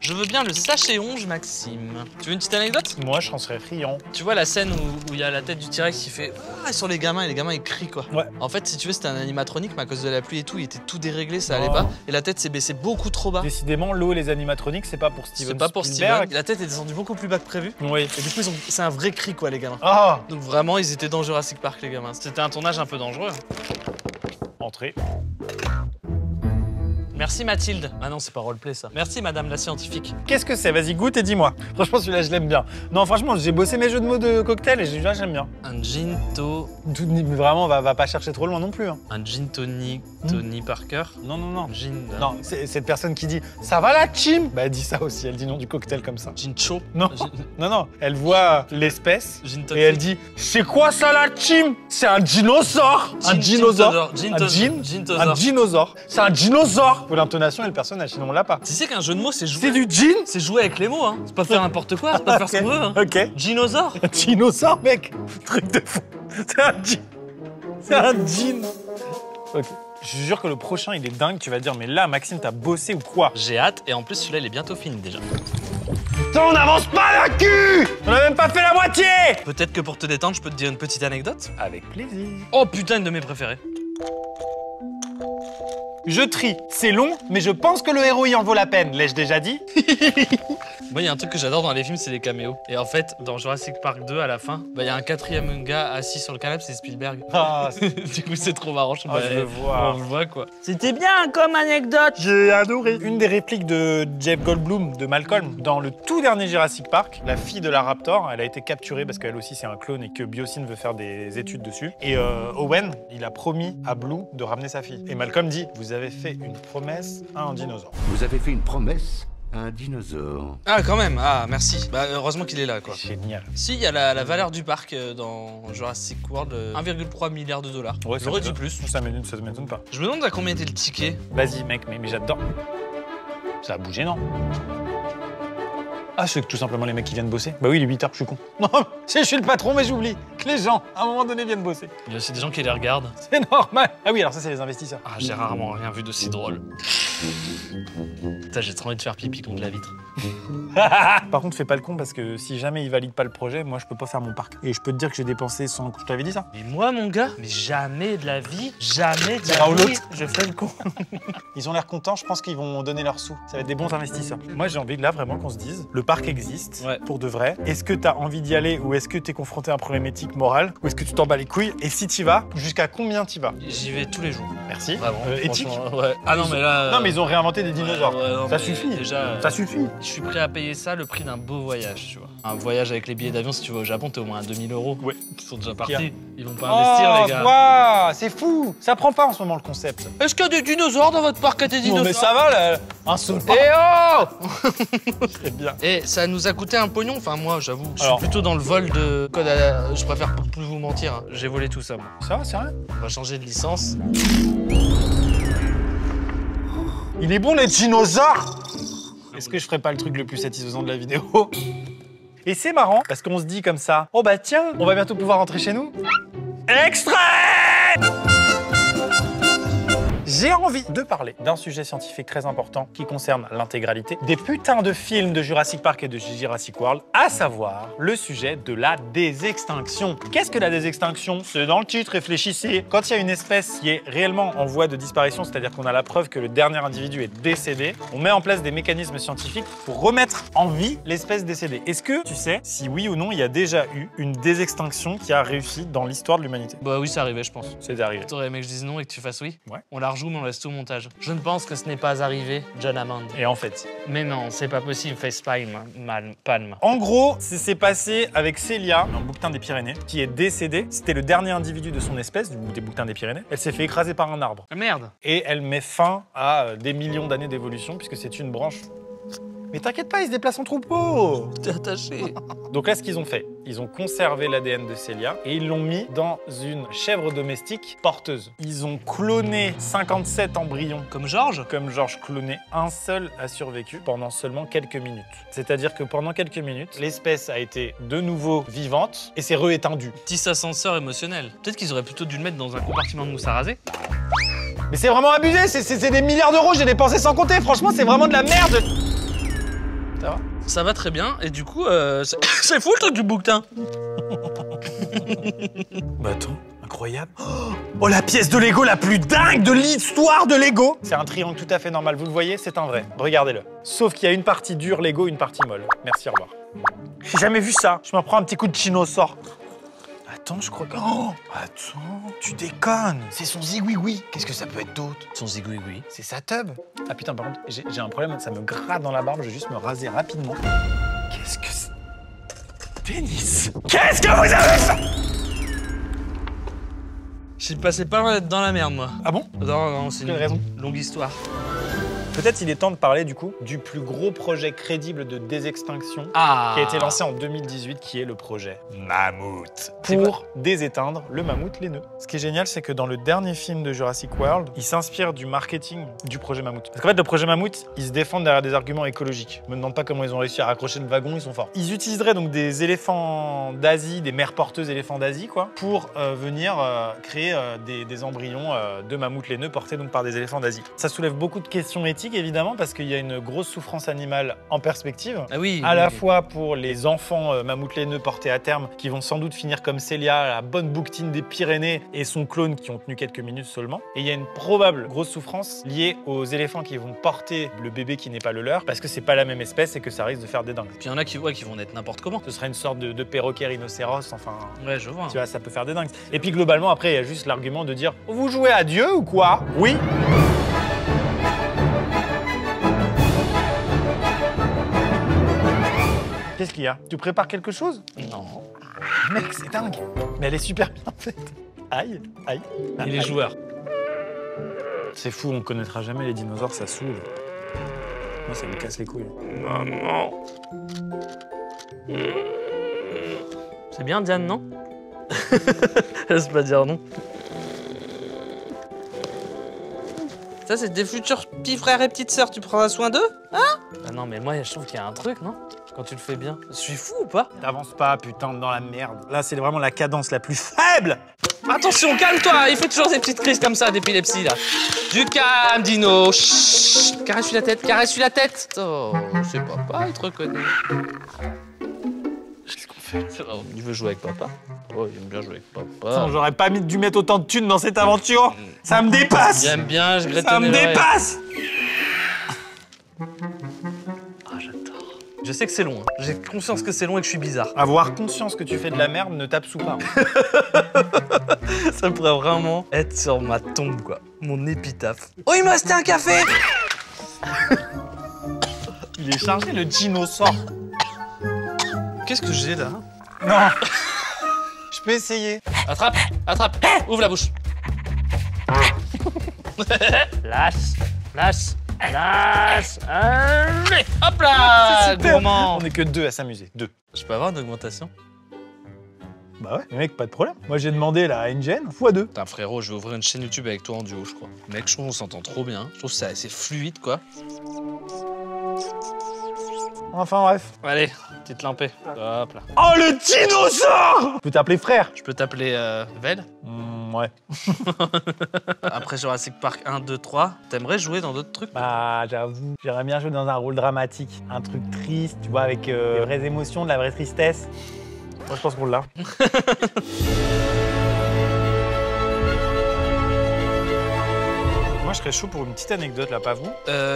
Je veux bien le sachet onge, Maxime. Tu veux une petite anecdote? Moi, je serais friand. Tu vois la scène où il y a la tête du T-Rex qui fait ah sur les gamins et les gamins ils crient quoi. Ouais. En fait, si tu veux, c'était un animatronique, mais à cause de la pluie et tout, il était tout déréglé, ça allait pas. Et la tête s'est baissée beaucoup trop bas. Décidément, l'eau et les animatroniques, c'est pas pour Steven C'est pas pour Spielberg. Steven. La tête est descendue beaucoup plus bas que prévu. Oui. Et du coup, c'est un vrai cri quoi, les gamins. Ah. Donc vraiment, ils étaient dans Jurassic Park, les gamins. C'était un tournage un peu dangereux. Entrée. Merci. Merci Mathilde. Ah non, c'est pas roleplay ça. Merci madame la scientifique. Qu'est-ce que c'est? Vas-y, goûte et dis-moi. Franchement, celui-là, je l'aime bien. Non, franchement, j'ai bossé mes jeux de mots de cocktail et celui-là, j'aime bien. Un gin Vraiment, va pas chercher trop loin non plus. Hein. Un gin tonic, Tony Parker. Non, non, non. Gin. Non, c'est cette personne qui dit « Ça va la chim ?» Bah, elle dit ça aussi, elle dit non du cocktail comme ça. Gin chaud. Non, non, non. Elle voit l'espèce Gin et tonic. elle dit « C'est quoi ça la chim ?» C'est un dinosaure. Un dinosaure. Un dinosaure. C'est un dinosaure. Pour l'intonation et le personnage, sinon on l'a pas. Tu sais qu'un jeu de mots, c'est jouer. C'est du gin. C'est jouer avec les mots, hein. C'est pas faire n'importe quoi, c'est pas faire ce qu'on veut, hein. Ok. Dinosaure. Un dinosaure, mec. Truc de fou. C'est un gin. C'est un gin. Ok. Je te jure que le prochain, il est dingue. Tu vas dire, mais là, Maxime, t'as bossé ou quoi? J'ai hâte, et en plus, celui-là, il est bientôt fini déjà. Putain, on n'avance pas la cul. On a même pas fait la moitié. Peut-être que pour te détendre, je peux te dire une petite anecdote. Avec plaisir. Oh putain, une de mes préférées. Je trie. C'est long, mais je pense que le héros y en vaut la peine. L'ai-je déjà dit? Moi, il y a un truc que j'adore dans les films, c'est les caméos. Et en fait, dans Jurassic Park 2, à la fin, il y a un quatrième gars assis sur le canapé, c'est Spielberg. Ah, Du coup, c'est trop marrant. je veux voir. On le voit, quoi. C'était bien comme anecdote. J'ai adoré. Une des répliques de Jeff Goldblum de Malcolm dans le tout dernier Jurassic Park, la fille de la Raptor, elle a été capturée parce qu'elle aussi c'est un clone et que Biosyn veut faire des études dessus. Et Owen, il a promis à Blue de ramener sa fille. Et Malcolm dit, vous avez fait une promesse à un dinosaure. Vous avez fait une promesse à un dinosaure. Ah, quand même. Ah, merci. Bah, heureusement qu'il est là, quoi. Génial. Si, il y a la valeur du parc dans Jurassic World, 1,3 milliard de dollars. Ouais, J'aurais dit plus. Ça m'étonne pas. Je me demande à combien était le ticket. Vas-y mec, mais j'adore. Ça a bougé, non? Ah, c'est tout simplement les mecs qui viennent bosser. Bah oui, il est 8h, je suis con. Non, je suis le patron, mais j'oublie que les gens, à un moment donné, viennent bosser. Il y a aussi des gens qui les regardent. C'est normal. Ah oui, alors ça, c'est les investisseurs. Ah, j'ai rarement rien vu d'aussi drôle. Putain, j'ai trop envie de faire pipi contre la vitre. Par contre, fais pas le con parce que si jamais ils valident pas le projet, moi, je peux pas faire mon parc. Et je peux te dire que j'ai dépensé 100... Je t'avais dit ça? Mais moi, mon gars, mais jamais de la vie, jamais de Ah, ou la vie, l'autre. je fais le con. Ils ont l'air contents, je pense qu'ils vont donner leurs sous. Ça va être des bons investisseurs. Moi, j'ai envie là vraiment qu'on se dise, le parc existe, Ouais. pour de vrai. Est-ce que t'as envie d'y aller ou est-ce que t'es confronté à un problème éthique, moral? Ou est-ce que tu t'en bats les couilles? Et si t'y vas, jusqu'à combien t'y vas? J'y vais tous les jours. Merci. Vraiment. Éthique? franchement, ouais. Ah non, mais là. Non, mais ils ont réinventé des dinosaures. Ouais, non, ça mais suffit. Déjà, Ça suffit. je suis prêt à payer ça le prix d'un beau voyage, tu vois. Un voyage avec les billets d'avion, si tu vas au Japon, t'es au moins à 2000 €. Ouais. Ils sont déjà Qui partis. Ils vont pas investir, les gars. Waouh, c'est fou. Ça prend pas en ce moment le concept. Est-ce qu'il y a des dinosaures dans votre parc à des dinosaures? Non, mais ça va, là. Un seul parc. Eh oh C'est bien. Et ça nous a coûté un pognon, enfin moi j'avoue, je suis Alors. plutôt dans le vol de code à... Je préfère plus vous mentir, hein. J'ai volé tout ça moi. Ça va, c'est vrai? On va changer de licence. Il est bon, les dinosaures. Est-ce que je ferais pas le truc le plus satisfaisant de la vidéo? Et c'est marrant, parce qu'on se dit comme ça, oh bah tiens, on va bientôt pouvoir rentrer chez nous. Extrait! J'ai envie de parler d'un sujet scientifique très important qui concerne l'intégralité des putains de films de Jurassic Park et de Jurassic World, à savoir le sujet de la désextinction. Qu'est-ce que la désextinction? C'est dans le titre, réfléchissez. Quand il y a une espèce qui est réellement en voie de disparition, c'est-à-dire qu'on a la preuve que le dernier individu est décédé, on met en place des mécanismes scientifiques pour remettre en vie l'espèce décédée. Est-ce que tu sais si oui ou non il y a déjà eu une désextinction qui a réussi dans l'histoire de l'humanité? Bah oui, c'est arrivé je pense. C'est arrivé. T'aurais aimé que je dise non et que tu fasses oui? Ouais. On la rejoue mais on laisse tout au montage. Je ne pense que ce n'est pas arrivé, John Hammond. Et en fait, Mais non, c'est pas possible, facepalm, palme. en gros, c'est passé avec Célia, un bouquetin des Pyrénées, qui est décédée. C'était le dernier individu de son espèce, des bouquetins des Pyrénées. Elle s'est fait écraser par un arbre. Ah, merde. Et elle met fin à des millions d'années d'évolution, puisque c'est une branche. Mais t'inquiète pas, ils se déplacent en troupeau. T'es attaché. Donc là, ce qu'ils ont fait, ils ont conservé l'ADN de Célia et ils l'ont mis dans une chèvre domestique porteuse. Ils ont cloné 57 embryons. Comme Georges? Comme Georges cloné, un seul a survécu pendant seulement quelques minutes. C'est-à-dire que pendant quelques minutes, l'espèce a été de nouveau vivante et s'est rééteindue. Petit ascenseur émotionnel. Peut-être qu'ils auraient plutôt dû le mettre dans un compartiment de mousse à raser. Mais c'est vraiment abusé, c'est des milliards d'euros, j'ai dépensé sans compter, franchement c'est vraiment de la merde. Ça va? Ça va très bien, et du coup, c'est fou le truc du bouquetin. Bah attends, incroyable. Oh, la pièce de Lego la plus dingue de l'histoire de Lego. C'est un triangle tout à fait normal, vous le voyez, c'est un vrai. Regardez-le. Sauf qu'il y a une partie dure Lego, une partie molle. Merci, au revoir. J'ai jamais vu ça. Je m'en prends un petit coup de chinosaure. Attends. attends, je crois que... Oh, attends, tu déconnes. C'est son zigouigoui. Qu'est-ce que ça peut être d'autre? Son zigouigoui. C'est sa tub. Ah putain, par contre, j'ai un problème, ça me gratte dans la barbe, je vais juste me raser rapidement. Qu'est-ce que c'est? Pénis. Qu'est-ce que vous avez fait? Je suis passé pas loin d'être dans la merde, moi. Ah bon? Non, c'est Quelle raison? longue histoire. Peut-être il est temps de parler du coup du plus gros projet crédible de désextinction qui a été lancé en 2018, qui est le projet Mammouth, pour déséteindre le mammouth laineux. Ce qui est génial, c'est que dans le dernier film de Jurassic World, il s'inspire du marketing du projet Mammouth. Parce qu'en fait, le projet Mammouth, ils se défendent derrière des arguments écologiques. Je me demande pas comment ils ont réussi à raccrocher le wagon, ils sont forts. Ils utiliseraient donc des éléphants d'Asie, des mères porteuses éléphants d'Asie, quoi, pour venir créer des embryons de mammouth laineux portés donc par des éléphants d'Asie. Ça soulève beaucoup de questions éthiques, évidemment, parce qu'il y a une grosse souffrance animale en perspective. Ah oui. À la fois pour les enfants mammouth laineux portés à terme, qui vont sans doute finir comme Célia, la bonne bouquetine des Pyrénées, et son clone qui ont tenu quelques minutes seulement. Et il y a une probable grosse souffrance liée aux éléphants qui vont porter le bébé qui n'est pas le leur, parce que c'est pas la même espèce et que ça risque de faire des dingues. Puis il y en a qui vont naître n'importe comment. Ce serait une sorte de perroquet rhinocéros, enfin... Ouais, je vois. Tu vois, ça peut faire des dingues. Et puis globalement, après, il y a juste l'argument de dire « Vous jouez à Dieu ou quoi ?» Oui. Qu'est-ce qu'il y a? Tu prépares quelque chose? Non. Mec, c'est dingue. Mais elle est super bien faite. Aïe, aïe. Et les joueurs. C'est fou, on connaîtra jamais les dinosaures, ça saoule. Moi, ça me casse les couilles. Maman. C'est bien, Diane, non? Laisse pas dire non. Ça, c'est des futurs petits frères et petites sœurs, tu prendras soin d'eux? Hein? Ah non, mais moi, je trouve qu'il y a un truc, non? Quand tu le fais bien. Je suis fou ou pas? T'avances pas, putain, dans la merde. Là, c'est vraiment la cadence la plus faible. Attention, calme-toi, il fait toujours des petites crises comme ça d'épilepsie, là. Du calme, Dino. Chut. Caresse-lui la tête, caresse-lui la tête. Oh, c'est papa, il te reconnaît. Qu'est-ce qu'on fait? Oh, il veut jouer avec papa. Oh, il aime bien jouer avec papa. Attends, j'aurais pas dû mettre autant de thunes dans cette aventure. Ça me dépasse. J'aime bien, je grette Ça me dépasse. Ah, j'adore. Je sais que c'est long, hein. J'ai conscience que c'est long et que je suis bizarre. Avoir conscience que tu fais de la merde ne tape sous pas. Ça pourrait vraiment être sur ma tombe, quoi. Mon épitaphe. Oh, il m'a resté un café. Il est chargé, le dinosaure. Qu'est-ce que j'ai, là? Non. Je peux essayer. Attrape, attrape. Ouvre la bouche. Lâche, lâche, lâche. Allez, hop là, gourmand. On est que deux à s'amuser, deux. Je peux avoir une augmentation? Bah ouais, mec, pas de problème. Moi, j'ai demandé là à Ingen x2. Putain, frérot, je vais ouvrir une chaîne YouTube avec toi en duo, je crois. Mec, je trouve qu'on s'entend trop bien. Je trouve que c'est assez fluide, quoi. Enfin bref. Allez, petite lampée. Hop là. Oh, le dinosaure! Je peux t'appeler frère. Je peux t'appeler Vel? Ouais. Après Jurassic Park 1, 2, 3, t'aimerais jouer dans d'autres trucs? Bah, j'avoue, j'aimerais bien jouer dans un rôle dramatique. Un truc triste, tu vois, avec des vraies émotions, de la vraie tristesse. Moi, je pense qu'on l'a. Moi, je serais chaud pour une petite anecdote, là, pas vous?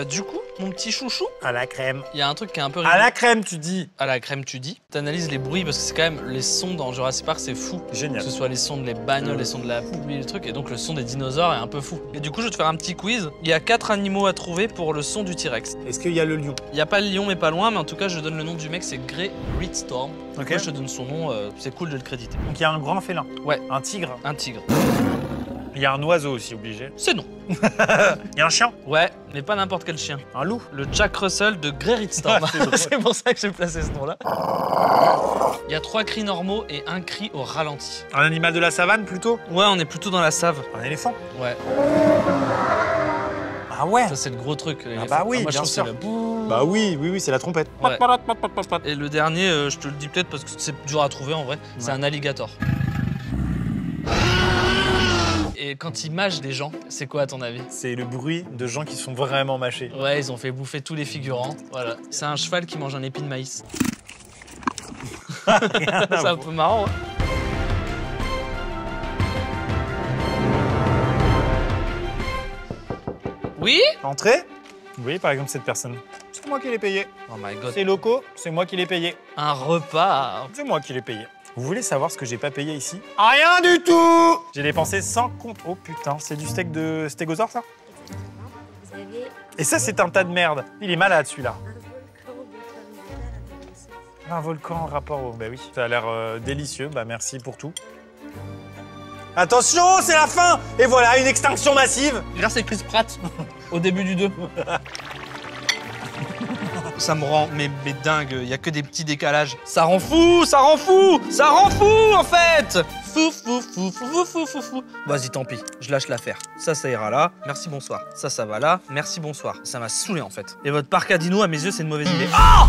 Du coup, mon petit chouchou, À la crème. il y a un truc qui est un peu À la crème, tu dis. À la crème, tu dis. T'analyses les bruits parce que c'est quand même les sons dans Jurassic Park, c'est fou. Génial. Que ce soit les sons de les bagnoles, les sons de la pluie, les trucs, et donc le son des dinosaures est un peu fou. Et du coup, je vais te faire un petit quiz. Il y a 4 animaux à trouver pour le son du T-Rex. Est-ce qu'il y a le lion? Il y a pas le lion, mais pas loin, mais en tout cas, je donne le nom du mec, c'est Grey Reedstorm. Ok. Moi, je te donne son nom, c'est cool de le créditer. Donc, il y a un grand félin. Ouais. Un tigre. Un tigre. Il y a un oiseau aussi, obligé. C'est non. Il y a un chien. Ouais, mais pas n'importe quel chien. Un loup. Le Jack Russell de Grey Reedstorm. Ah, c'est drôle. C'est pour ça que j'ai placé ce nom-là. Il y a 3 cris normaux et un cri au ralenti. Un animal de la savane, plutôt? Ouais, on est plutôt dans la save. Un éléphant. Ouais. Ah ouais. Ça, c'est le gros truc. l'éléphant. bah oui, moi, je bien trouve sûr. que c'est le bouh. Bah oui, c'est la trompette. Ouais. Et le dernier, je te le dis peut-être parce que c'est dur à trouver en vrai, c'est un alligator. Et quand ils mâchent des gens, c'est quoi à ton avis? C'est le bruit de gens qui sont vraiment mâchés. Ouais, ils ont fait bouffer tous les figurants. Voilà. C'est un cheval qui mange un épi de maïs. C'est un peu marrant, hein. Oui? Entrée. Vous voyez par exemple cette personne. C'est moi qui l'ai payé. Oh my god. C'est locaux, c'est moi qui l'ai payé. Un repas. C'est moi qui l'ai payé. Vous voulez savoir ce que j'ai pas payé ici? Rien du tout. J'ai dépensé 100 comptes. Oh putain, c'est du steak de stégosaure ça? Vous avez Et ça, c'est un tas de merde. Il est malade celui-là. Un volcan en rapport au... Bah oui, ça a l'air délicieux. Bah merci pour tout. Attention, c'est la fin. Et voilà, une extinction massive. Là, c'est Chris Pratt au début du 2. Ça me rend mais dingue, il y a que des petits décalages. Ça rend fou, ça rend fou, ça rend fou en fait. Fou. Vas-y, tant pis, je lâche l'affaire. Ça ira là, merci, bonsoir. Ça va là, merci, bonsoir. Ça m'a saoulé en fait. Et votre parc à dino, à mes yeux, c'est une mauvaise idée. Oh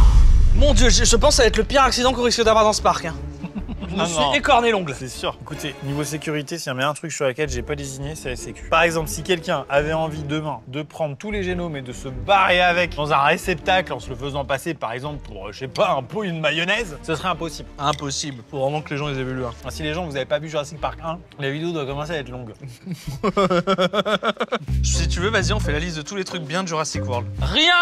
mon Dieu, je pense que ça va être le pire accident qu'on risque d'avoir dans ce parc. Hein. Je me suis écorné l'ongle. C'est sûr. Écoutez, niveau sécurité, s'il y a bien un truc sur lequel j'ai pas désigné, c'est la sécu. Par exemple, si quelqu'un avait envie demain de prendre tous les génomes et de se barrer avec dans un réceptacle en se le faisant passer, par exemple, pour, je sais pas, un pot, une mayonnaise, ce serait impossible. Impossible. Faut vraiment que les gens les aient vu le 1. Si les gens, vous avez pas vu Jurassic Park 1, la vidéo doit commencer à être longue. Si tu veux, vas-y, on fait la liste de tous les trucs bien de Jurassic World. Rien.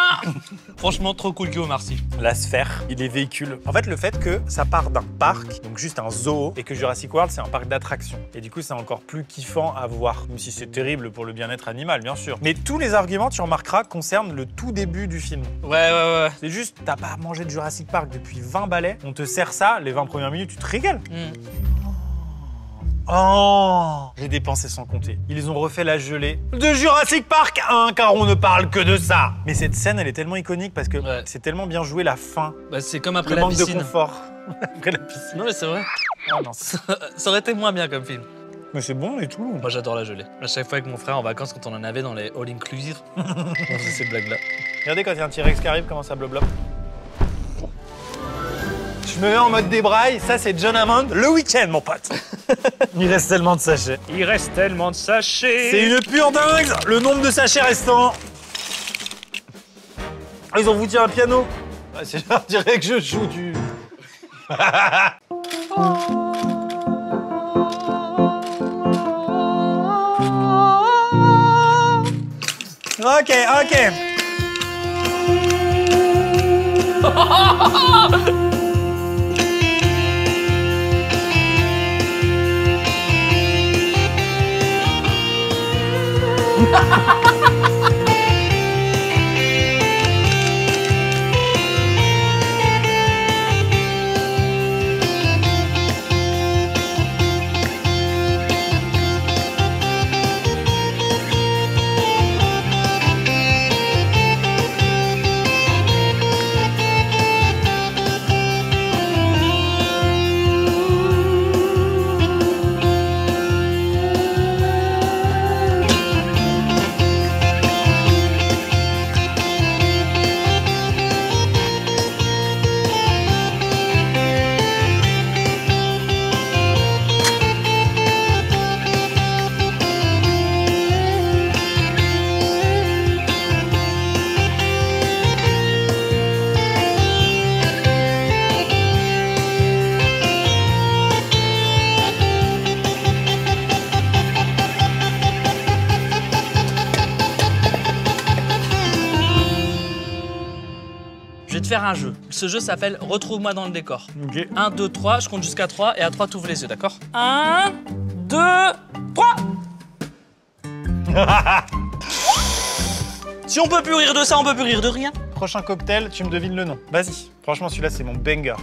Franchement, trop cool, Guillaume, merci. La sphère, les véhicules. En fait, le fait que ça part d'un parc, donc juste un zoo, et que Jurassic World, c'est un parc d'attractions. Et du coup, c'est encore plus kiffant à voir. Même si c'est terrible pour le bien-être animal, bien sûr. Mais tous les arguments, tu remarqueras, concernent le tout début du film. Ouais. C'est juste, t'as pas mangé de Jurassic Park depuis 20 balais, on te sert ça, les 20 premières minutes, tu te régales. Oh, j'ai dépensé sans compter. Ils ont refait la gelée de Jurassic Park 1, car on ne parle que de ça. Mais cette scène, elle est tellement iconique parce que c'est tellement bien joué la fin. Bah, c'est comme après le la manque piscine. de confort. Après la piscine. Non mais c'est vrai. Oh non. Ça aurait été moins bien comme film. Mais c'est bon et tout. Moi j'adore la gelée. À chaque fois avec mon frère en vacances quand on en avait dans les all inclusive, on faisait ces blagues là. Regardez quand il y a un T-Rex qui arrive, comment ça blob. Je me mets en mode débraille, ça c'est John Hammond, le week-end mon pote. Il reste tellement de sachets. C'est une pure dingue, le nombre de sachets restants. Ah, ils ont foutu un piano. Ah, c'est genre, je dirais que je joue du... Ok. Je vais te faire un jeu. Ce jeu s'appelle Retrouve-moi dans le décor. Ok. 1, 2, 3, je compte jusqu'à 3 et à 3 tu ouvres les yeux, d'accord? 1, 2, 3. Si on peut plus rire de ça, on peut plus rire de rien. Prochain cocktail, tu me devines le nom. Vas-y. Franchement, celui-là, c'est mon banger.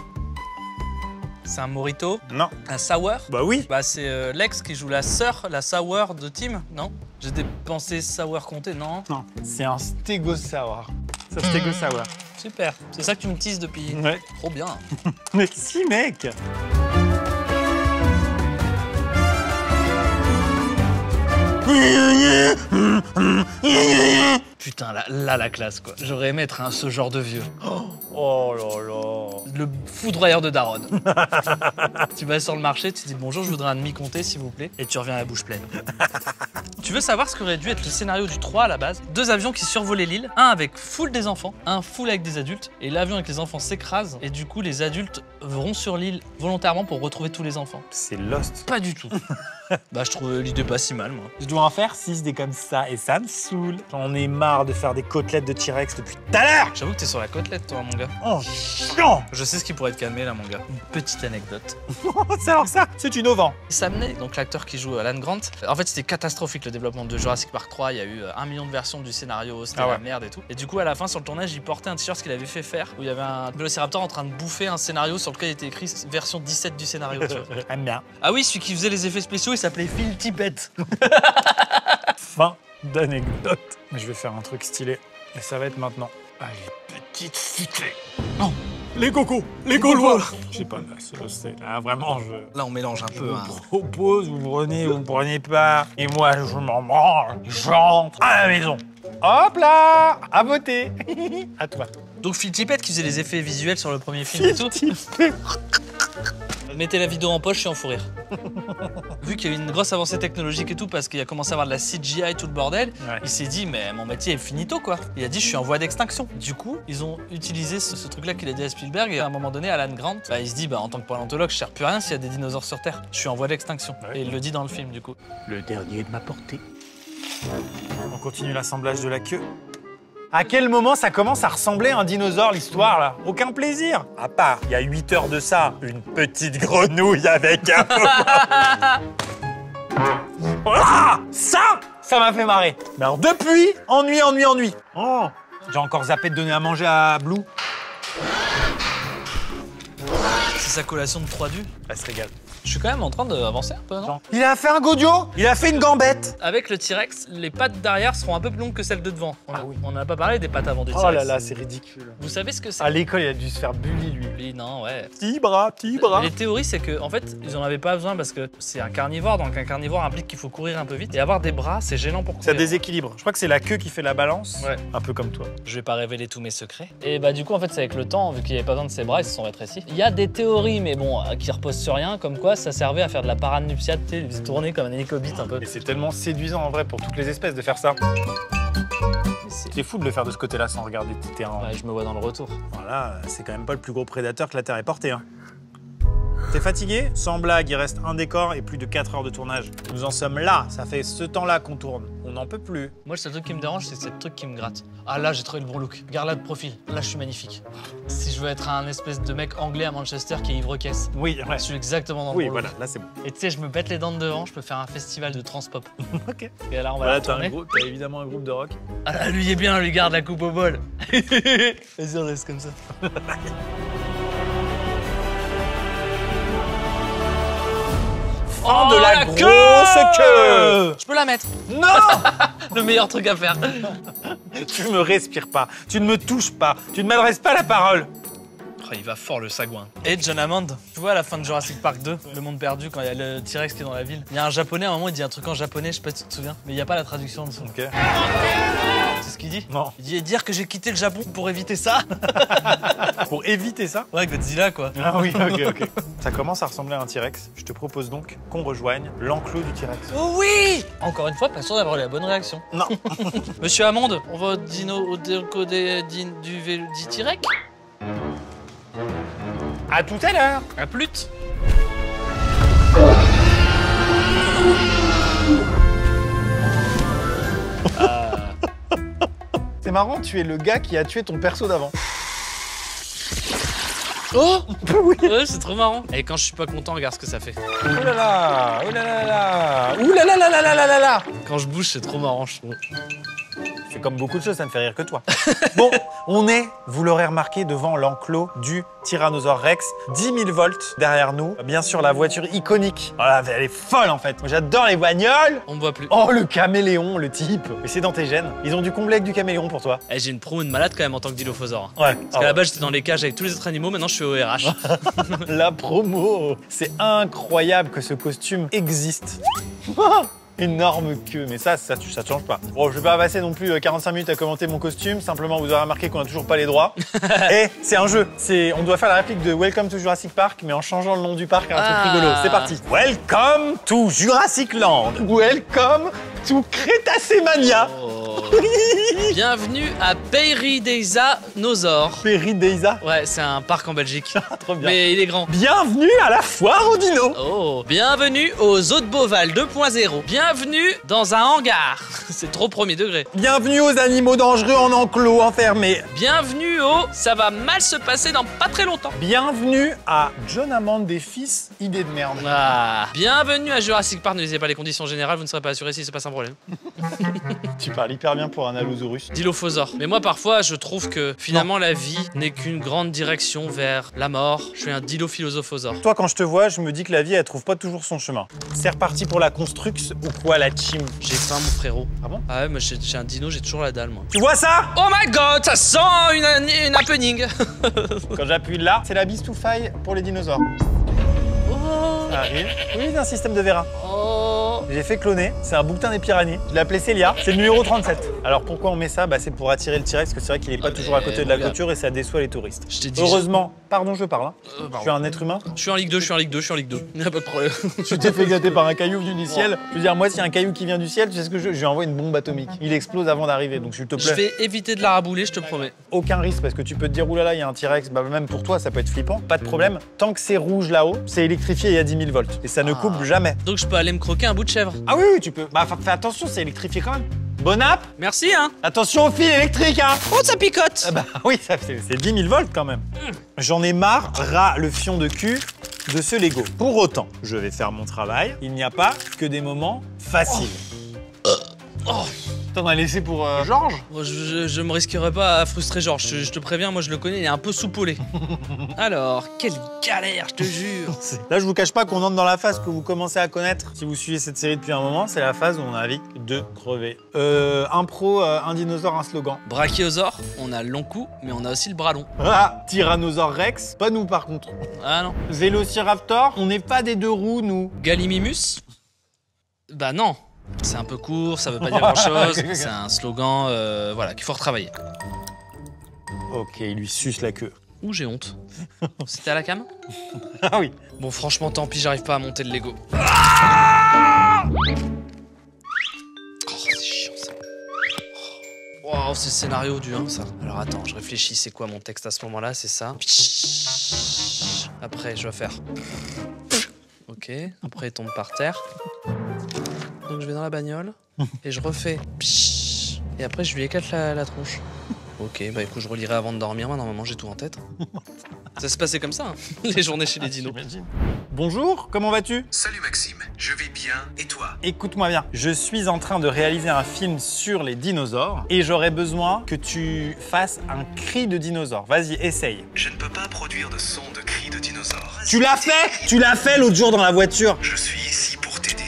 C'est un mojito. Non. Un sour. Bah oui. Bah c'est Lex qui joue la sœur, la sour de Tim, non? J'ai dépensé sour compté, non? Non. C'est un stégosaure. C'est un stégosaure. Super, c'est ça que tu me teases depuis. Ouais. Trop bien. Mais si, mec. Putain, là la classe, quoi. J'aurais aimé être ce genre de vieux. Oh là là. Le foudroyeur de Daronne. Tu vas sur le marché, tu dis bonjour, je voudrais un demi-comté, s'il vous plaît, et tu reviens à la bouche pleine. Tu veux savoir ce qu'aurait dû être le scénario du 3 à la base? 2 avions qui survolaient l'île, un avec full des enfants, un full avec des adultes, et l'avion avec les enfants s'écrase, et du coup les adultes vont sur l'île volontairement pour retrouver tous les enfants. C'est Lost. Pas du tout. Bah, je trouve l'idée pas si mal, moi. Je dois en faire 6 des comme ça et ça me saoule. J'en ai marre de faire des côtelettes de T-Rex depuis tout à l'heure. J'avoue que t'es sur la côtelette, toi, mon gars. Oh, chiant. Je sais ce qui pourrait te calmer, là, mon gars. Une petite anecdote. Alors ça, c'est innovant. Sam Neill, donc l'acteur qui joue Alan Grant, en fait, c'était catastrophique le développement de Jurassic Park 3. Il y a eu 1 million de versions du scénario, c'était la merde et tout. Et du coup, à la fin, sur le tournage, il portait un t-shirt qu'il avait fait faire où il y avait un vélociraptor en train de bouffer un scénario sur lequel il était écrit version 17 du scénario. Tu vois. J'aime bien. Ah oui, celui qui faisait les effets spéciaux, il s'appelait Phil Tippett. Fin d'anecdote. Mais je vais faire un truc stylé. Et ça va être maintenant. Allez, petite cité. Non, les cocos, les Gaulois. Je sais pas, là, c'est là, vraiment, Là, on mélange un peu. Hein. propose, vous prenez, vous ne prenez pas. Et moi, je m'en branle. Je rentre à la maison. Hop là, à voter. À toi. Donc Phil Tippett qui faisait les effets visuels sur le premier film et tout. Mettez la vidéo en poche, je suis en fou rire. Vu qu'il y a eu une grosse avancée technologique et tout, parce qu'il a commencé à avoir de la CGI, tout le bordel, il s'est dit, mais mon métier est finito, quoi. Il a dit, je suis en voie d'extinction. Du coup, ils ont utilisé ce truc-là qu'il a dit à Spielberg, et à un moment donné, Alan Grant, bah, il se dit, bah, en tant que paléontologue, je sers plus à rien s'il y a des dinosaures sur Terre. Je suis en voie d'extinction. Et il le dit dans le film, du coup. Le dernier de ma portée. On continue l'assemblage de la queue. À quel moment ça commence à ressembler à un dinosaure, l'histoire, là? Aucun plaisir. À part, il y a 8 heures de ça, une petite grenouille avec un... Ah, ça m'a fait marrer. Mais alors depuis, ennui. Oh, j'ai encore zappé de donner à manger à Blue. C'est sa collation de 3 du. Elle se régale. Je suis quand même en train d'avancer un peu, non? Il a fait un godio. Il a fait une gambette. Avec le T-Rex, les pattes d'arrière seront un peu plus longues que celles de devant. On n'a pas parlé des pattes avant du T-Rex. Oh là là, c'est ridicule. Vous savez ce que c'est? À l'école, il a dû se faire bully, lui. Oui, non, ouais. Petit bras. Les théories, c'est que en fait, ils en avaient pas besoin parce que c'est un carnivore, donc un carnivore implique qu'il faut courir un peu vite. Et avoir des bras, c'est gênant pour courir. Ça déséquilibre. Je crois que c'est la queue qui fait la balance. Ouais. Un peu comme toi. Je vais pas révéler tous mes secrets. Et bah du coup, en fait, c'est avec le temps, vu qu'il n'y avait pas besoin de ses bras, ils se sont rétrécis. Il y a des théories, mais bon, qui reposent sur rien, comme quoi ça servait à faire de la parade nuptiale, tu sais, se tourner comme un hélicobite un peu. Et c'est tellement séduisant en vrai pour toutes les espèces de faire ça. C'est fou de le faire de ce côté-là sans regarder tes terrains. Ouais, je me vois dans le retour. Voilà, c'est quand même pas le plus gros prédateur que la Terre ait porté. Hein. T'es fatigué? Sans blague, il reste un décor et plus de 4 heures de tournage. Nous en sommes là, ça fait ce temps-là qu'on tourne. On n'en peut plus. Moi, le seul truc qui me dérange, c'est ce truc qui me gratte. Ah là, j'ai trouvé le bon look. Regarde là de profil. Là, je suis magnifique. Si je veux être un espèce de mec anglais à Manchester qui est ivre-caisse. Oui, ouais. Je suis exactement dans le bon voilà, look. là c'est bon. Et tu sais, je me pète les dents de devant, je peux faire un festival de transpop. Ok. Et là, on va Voilà, la tourner. t'as évidemment un groupe de rock. Ah là, lui il est bien, lui garde la coupe au bol. Vas-y, on laisse comme ça. Oh, de la grosse queue. Je peux la mettre. Non. Le meilleur truc à faire. Tu me respires pas, tu ne me touches pas, tu ne m'adresses pas la parole. Oh, il va fort le sagouin. Et John Hammond, tu vois à la fin de Jurassic Park 2, Le Monde Perdu, quand il y a le T-Rex qui est dans la ville, il y a un japonais, à un moment il dit un truc en japonais, je sais pas si tu te souviens, mais il n'y a pas la traduction en dessous. Ok. C'est ce qu'il dit? Non. Il dit dire que j'ai quitté le Japon pour éviter ça. Pour éviter ça? Ouais, Godzilla quoi. Ah oui, ok. Ça commence à ressembler à un T-Rex. Je te propose donc qu'on rejoigne l'enclos du T-Rex. Oh oui! Encore une fois, pas sûr d'avoir eu la bonne réaction. Non. Monsieur Hammond, on va au décodé du T-Rex? À tout à l'heure. À plus. C'est marrant, tu es le gars qui a tué ton perso d'avant. Oh oui. Ouais, c'est trop marrant. Et quand je suis pas content, regarde ce que ça fait. Oh là là, oh là là là, ouh là là là là là là là là. Quand je bouge, c'est trop marrant, je trouve. C'est comme beaucoup de choses, ça ne fait rire que toi. Bon, on est, vous l'aurez remarqué, devant l'enclos du Tyrannosaure Rex. 10 000 volts derrière nous. Bien sûr, la voiture iconique. Voilà, elle est folle en fait. Moi, j'adore les bagnoles. On me voit plus. Oh, le caméléon, le type. Mais c'est dans tes gènes. Ils ont dû combler avec du caméléon pour toi. Eh, j'ai une promo de malade quand même en tant que dilophosaure. Ouais. Parce qu'à la base, j'étais dans les cages avec tous les autres animaux, maintenant je suis au RH. La promo. C'est incroyable que ce costume existe. Énorme queue, mais ça change pas. Bon, je vais pas passer non plus 45 minutes à commenter mon costume, simplement vous aurez remarqué qu'on a toujours pas les droits. Et c'est un jeu, on doit faire la réplique de Welcome to Jurassic Park, mais en changeant le nom du parc à un truc rigolo. C'est parti. Welcome to Jurassic Land. Welcome to Crétacémania. Oh. Bienvenue à Pérideisa-Nosor. Pérideisa. Ouais, c'est un parc en Belgique. Trop bien. Mais il est grand. Bienvenue à la foire aux dinos. Oh, bienvenue aux Eaux de Beauval 2.0. Bienvenue dans un hangar. C'est trop premier degré. Bienvenue aux animaux dangereux en enclos enfermés. Bienvenue au ça va mal se passer dans pas très longtemps. Bienvenue à John Hammond des fils, idée de merde. Ah. Bienvenue à Jurassic Park. Ne lisez pas les conditions générales, vous ne serez pas assuré si c'est pas un problème. Tu parles hyper bien pour un allosaurus. Dilophosaure. Mais moi parfois je trouve que finalement la vie n'est qu'une grande direction vers la mort. Je suis un dilophilosophosaure. Toi, quand je te vois, je me dis que la vie, elle trouve pas toujours son chemin. C'est reparti pour la construction ou quoi, la team? J'ai faim mon frérot. Ah bon? Ah ouais, moi j'ai un dino, j'ai toujours la dalle moi. Tu vois ça? Oh my god, ça sent une happening. Quand j'appuie là, c'est la bistoufaille pour les dinosaures. Oh. Ça arrive. Oui, c'est un système de Vera. Oh. J'ai fait cloner, c'est un bouquetin des piranhas. Je l'ai appelé Célia, c'est le numéro 37. Alors pourquoi on met ça? Bah, c'est pour attirer le T-Rex, parce que c'est vrai qu'il est pas toujours à côté de la clôture et ça déçoit les touristes. Je t'ai dit. Heureusement, pardon, je parle. Hein. Je suis un être humain. Je suis en Ligue 2, je suis en Ligue 2, je suis en Ligue 2. Il n'y a pas de problème. Tu t'es fait gâter par un caillou venu du ciel. Je veux dire, moi, s'il y a un caillou qui vient du ciel, tu sais ce que je lui envoie une bombe atomique. Il explose avant d'arriver, donc s'il te plaît. Je vais éviter de la rabouler, je te promets. Aucun risque, parce que tu peux te dire, oulala, il y a un T-Rex, bah, même pour toi, ça peut être flippant. Pas de problème. Tant que c'est rouge là-haut, c'est électrifié et il y a 10 000 volts. Et ça ne coupe jamais. Donc je peux aller me croquer un bout de chèvre. Ah oui, tu peux. Bah, fais attention, c'est électrifié quand même. Bon app. Merci hein. Attention au fil électrique, hein. Oh ça picote. Ah bah oui, c'est 10 000 volts quand même. J'en ai marre, ras le fion de cul de ce Lego. Pour autant, je vais faire mon travail. Il n'y a pas que des moments faciles. Oh. T'en as laissé pour Georges? Je me risquerai pas à frustrer Georges, je te préviens, moi je le connais, il est un peu soupolé. Alors, quelle galère, je te jure. Là, je vous cache pas qu'on entre dans la phase que vous commencez à connaître. Si vous suivez cette série depuis un moment, c'est la phase où on a envie de crever. Un pro, un dinosaure, un slogan. Brachiosaure, on a le long cou, mais on a aussi le bras long. Ah, Tyrannosaure Rex, pas nous par contre. Ah non. Vélociraptor, on n'est pas des deux roues, nous. Gallimimus? Bah non. C'est un peu court, ça veut pas dire grand chose. C'est un slogan, voilà, qu'il faut retravailler. Ok, il lui suce la queue. Ouh, j'ai honte. C'était à la cam? Ah oui. Bon, franchement, tant pis, j'arrive pas à monter le Lego. Oh, c'est chiant ça. Wow, c'est le scénario du 1, ça. Alors attends, je réfléchis, c'est quoi mon texte à ce moment-là? C'est ça. Après, je vais faire. Ok, après, il tombe par terre. Donc je vais dans la bagnole et je refais. Et après, je lui éclate la tronche. Ok, bah écoute, je relirai avant de dormir. Moi, normalement, j'ai tout en tête. Ça se passait comme ça, hein, les journées chez les dinos. Bonjour, comment vas-tu? Salut Maxime, je vais bien, et toi? Écoute-moi bien, je suis en train de réaliser un film sur les dinosaures et j'aurais besoin que tu fasses un cri de dinosaure. Vas-y, essaye. Je ne peux pas produire de son de cri de dinosaure. Tu l'as fait? Tu l'as fait l'autre jour dans la voiture. Je suis ici pour t'aider.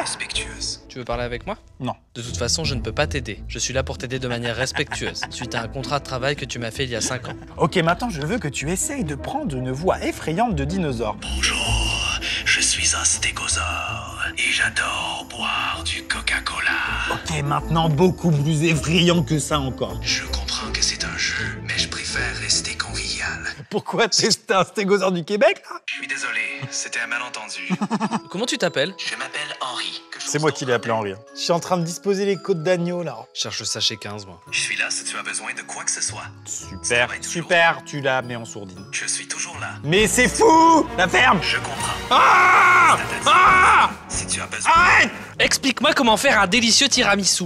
Respectueuse. Tu veux parler avec moi? Non. De toute façon, je ne peux pas t'aider. Je suis là pour t'aider de manière respectueuse, suite à un contrat de travail que tu m'as fait il y a 5 ans. Ok, maintenant je veux que tu essayes de prendre une voix effrayante de dinosaure. Bonjour, je suis un stégosaure et j'adore boire du Coca-Cola. Ok, maintenant beaucoup plus effrayant que ça encore. Je comprends que c'est un jeu, mais je préfère rester convivial. Pourquoi t'es un stégosaure du Québec là? Je suis désolé, c'était un malentendu. Comment tu t'appelles? Je m'appelle Henri. C'est moi qui l'ai appelé Henri. Je suis en train de disposer les côtes d'agneau là. Cherche le sachet 15, moi. Je suis là si tu as besoin de quoi que ce soit. Super, super, tu la mets en sourdine. Je suis toujours là. Mais c'est fou! La ferme! Je comprends. Ah! Ah! Si tu as besoin, Arrête! Explique-moi comment faire un délicieux tiramisu.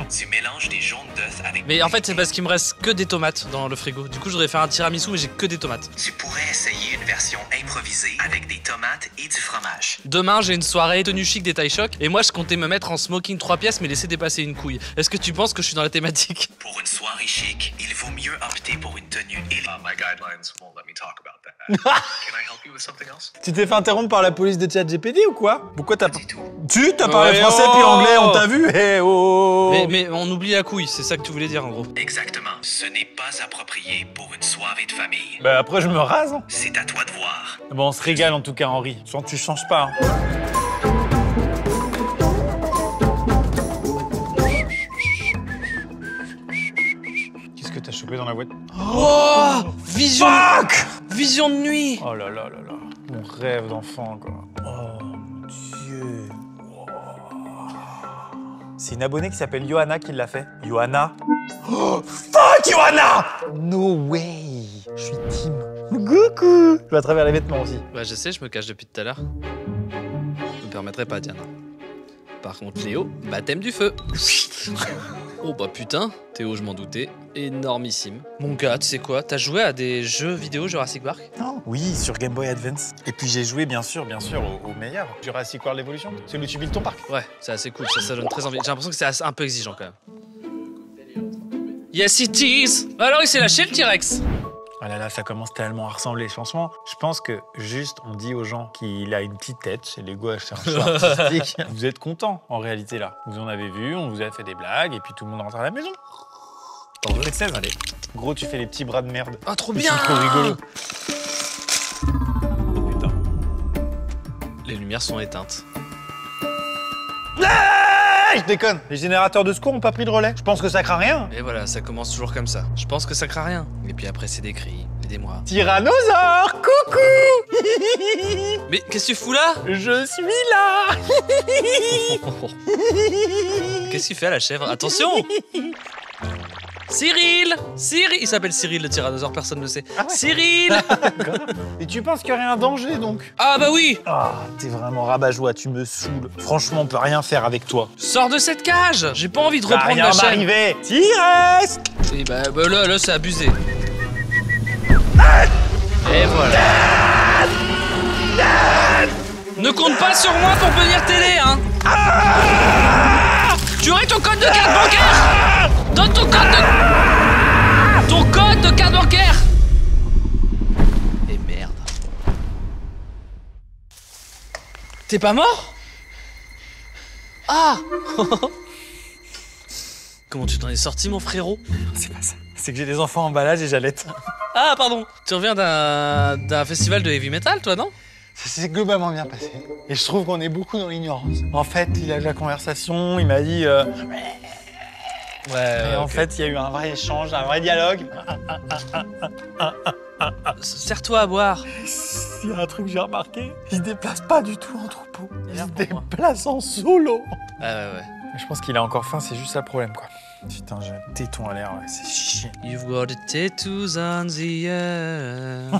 tu mélanges des jaunes d'œufs avec... Mais en fait, c'est parce qu'il me reste que des tomates dans le frigo. Du coup, je voudrais faire un tiramisu, mais j'ai que des tomates. Tu pourrais essayer une version improvisée avec des tomates et du fromage. Demain, j'ai une soirée tenue chic des taille choc et moi, je comptais me mettre en smoking 3 pièces mais laisser dépasser une couille. Est-ce que tu penses que je suis dans la thématique? Pour une soirée chic, il vaut mieux opter pour une tenue my guidelines won't let me talk about that. Can I help you with something else? Tu t'es fait interrompre par la police de ChatGPT ou quoi? Pourquoi t'as... Pas du tout. Tu t'as parlé Ouais, français oh! puis anglais, on t'a vu? Eh oh! Mais on oublie la couille, c'est ça que tu voulais dire en gros. Exactement. Ce n'est pas approprié pour une soirée de famille. Bah après je me rase. Hein. C'est à toi de voir. Bon, on se régale en tout cas, Henri. Tu changes pas. Hein. Qu'est-ce que t'as chopé dans la voiture? Oh, vision. Fuck! Vision de nuit. Oh là là là là. Mon rêve d'enfant, quoi. Oh mon Dieu. Oh. C'est une abonnée qui s'appelle Johanna qui l'a fait. Johanna. Oh, fuck Johanna! No way! Je suis team. Coucou! Je vais à travers les vêtements aussi. Bah je sais, je me cache depuis tout à l'heure. Je me permettrai pas, Diana. Par contre, Léo, baptême du feu. Oh bah putain, Théo, je m'en doutais. Énormissime. Mon gars, tu sais quoi? T'as joué à des jeux vidéo Jurassic Park? Non. Oui, sur Game Boy Advance. Et puis j'ai joué, bien sûr, au meilleur. Jurassic World Evolution. Celui où tu builds ton parc. Ouais, c'est assez cool, ça donne très envie. J'ai l'impression que c'est un peu exigeant quand même. Yes it is! Alors il s'est lâché le T-Rex. Ah là là, ça commence tellement à ressembler. Franchement, je pense que juste on dit aux gens qu'il a une petite tête, c'est Lego à faire un choix artistique. Vous êtes contents en réalité là. Vous en avez vu, on vous a fait des blagues et puis tout le monde rentre à la maison. T'en veux 16, allez. Gros, tu fais les petits bras de merde. Ah, trop Ils bien! sont trop rigolos. Oh putain. Les lumières sont éteintes. Ah, je déconne. Les générateurs de secours ont pas pris de relais. Je pense que ça craint rien. Et voilà, ça commence toujours comme ça. Je pense que ça craint rien. Et puis après, c'est des cris, aidez-moi. Tyrannosaure, coucou. Mais qu'est-ce que tu fous là? Je suis là. Qu'est-ce qu'il fait à la chèvre? Attention! Cyril! Cyril! Il s'appelle Cyril le tyrannosaure, personne ne le sait. Ah ouais. Cyril! Et tu penses qu'il y aurait un danger donc? Ah bah oui! Ah, t'es vraiment rabat-joie, tu me saoules. Franchement, on peut rien faire avec toi. Sors de cette cage! J'ai pas envie de Va reprendre rien ma chaîne. m'arriver. T-Rex! Et bah là c'est abusé. Et voilà. Ne compte pas sur moi pour venir t'aider, hein! Tu aurais ton code de carte bancaire! Donne ton code de... Ton code de carte bancaire! Et merde. T'es pas mort? Ah! Comment tu t'en es sorti, mon frérot? C'est pas ça. C'est que j'ai des enfants en emballage et j'allaite. Ah, pardon. Tu reviens d'un festival de heavy metal, toi, non? Ça s'est globalement bien passé. Et je trouve qu'on est beaucoup dans l'ignorance. En fait, il a eu la conversation, il m'a dit... Ouais, et en fait, il y a eu un vrai échange, un vrai dialogue. Serre-toi à boire. Il y a un truc que j'ai remarqué, il se déplace pas du tout en troupeau. Il se déplace en solo. Ouais. Je pense qu'il a encore faim, c'est juste ça le problème, quoi. Putain, j'ai un téton à l'air, ouais, c'est chiant. You've got the tattoos on the air.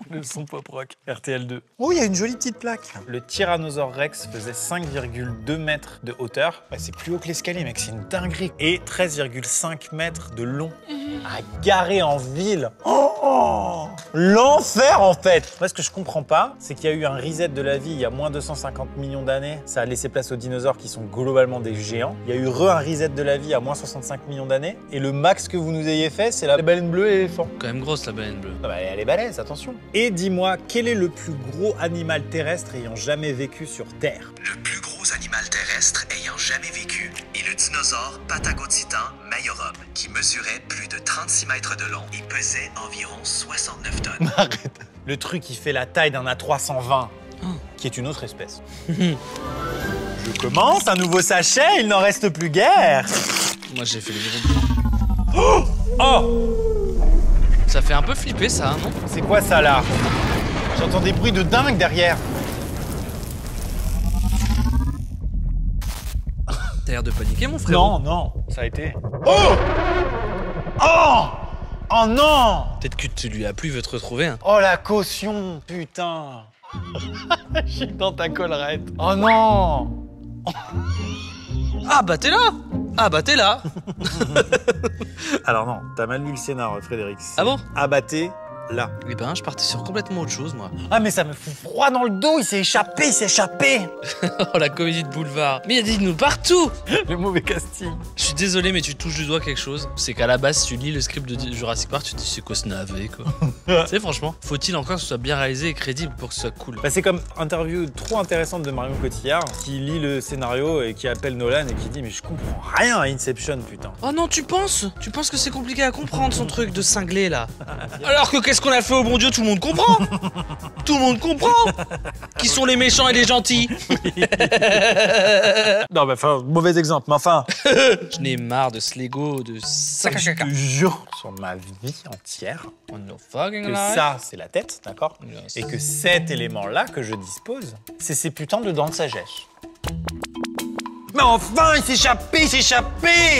Le son pop rock. RTL2. Oh, il y a une jolie petite plaque. Le Tyrannosaure Rex faisait 5,2 mètres de hauteur. Bah, c'est plus haut que l'escalier, mec, c'est une dinguerie. Et 13,5 mètres de long. À garer en ville. Oh, l'enfer, en fait. Moi, ce que je comprends pas, c'est qu'il y a eu un reset de la vie il y a moins de 250 millions d'années. Ça a laissé place aux dinosaures qui sont globalement des géants. Il y a eu un reset de la vie à moins 65 millions d'années. Et le max que vous nous ayez fait, c'est la baleine bleue et l'éléphant. Quand même grosse, la baleine bleue. Ah bah, elle est balèze, attention. Et dis-moi, quel est le plus gros animal terrestre ayant jamais vécu sur Terre? Le plus gros animal terrestre ayant jamais vécu est le dinosaure Patagotitan majorum, qui mesurait plus de 36 mètres de long et pesait environ 69 tonnes. Arrête. Le truc qui fait la taille d'un A320, qui est une autre espèce. Je commence, un nouveau sachet, il n'en reste plus guère. Moi, j'ai fait les gros. Oh! Ça fait un peu flipper, ça, non? C'est quoi ça, là? J'entends des bruits de dingue derrière. T'as l'air de paniquer, mon frérot. Non, ça a été... Oh! Oh! Oh non! Peut-être que tu lui as plu, veut te retrouver, hein. Oh, la caution, putain. Je suis dans ta collerette. Oh non! Ah bah t'es là. Alors non, t'as mal lu le scénar, Frédéric. Ah bon? Abatté, là. Eh ben, je partais sur complètement autre chose, moi. Ah mais ça me fout froid dans le dos, il s'est échappé. Oh, la comédie de boulevard. Mais il y a des dinosaures partout. Le mauvais casting. Je suis désolé, mais tu touches du doigt quelque chose. C'est qu'à la base, si tu lis le script de Jurassic Park, tu te dis c'est quoi ce navet, quoi. Tu sais, franchement, faut-il encore que ce soit bien réalisé et crédible pour que ce soit cool. Bah, c'est comme interview trop intéressante de Marion Cotillard qui lit le scénario et qui appelle Nolan et qui dit mais je comprends rien à Inception, putain. Oh non, tu penses que c'est compliqué à comprendre son truc de cinglé là? Alors que qu'est-ce qu'on a fait au bon Dieu? Tout le monde comprend. Tout le monde comprend. Qui sont les méchants et les gentils? Non bah enfin, mauvais exemple, mais enfin. Je n'ai marre de ce Lego de sac à Je caca. te jure sur ma vie entière On no fucking que life. ça c'est la tête, d'accord? Yes. Et que cet élément-là que je dispose, c'est ces putains de dents de sagesse. Mais enfin, il s'est échappé,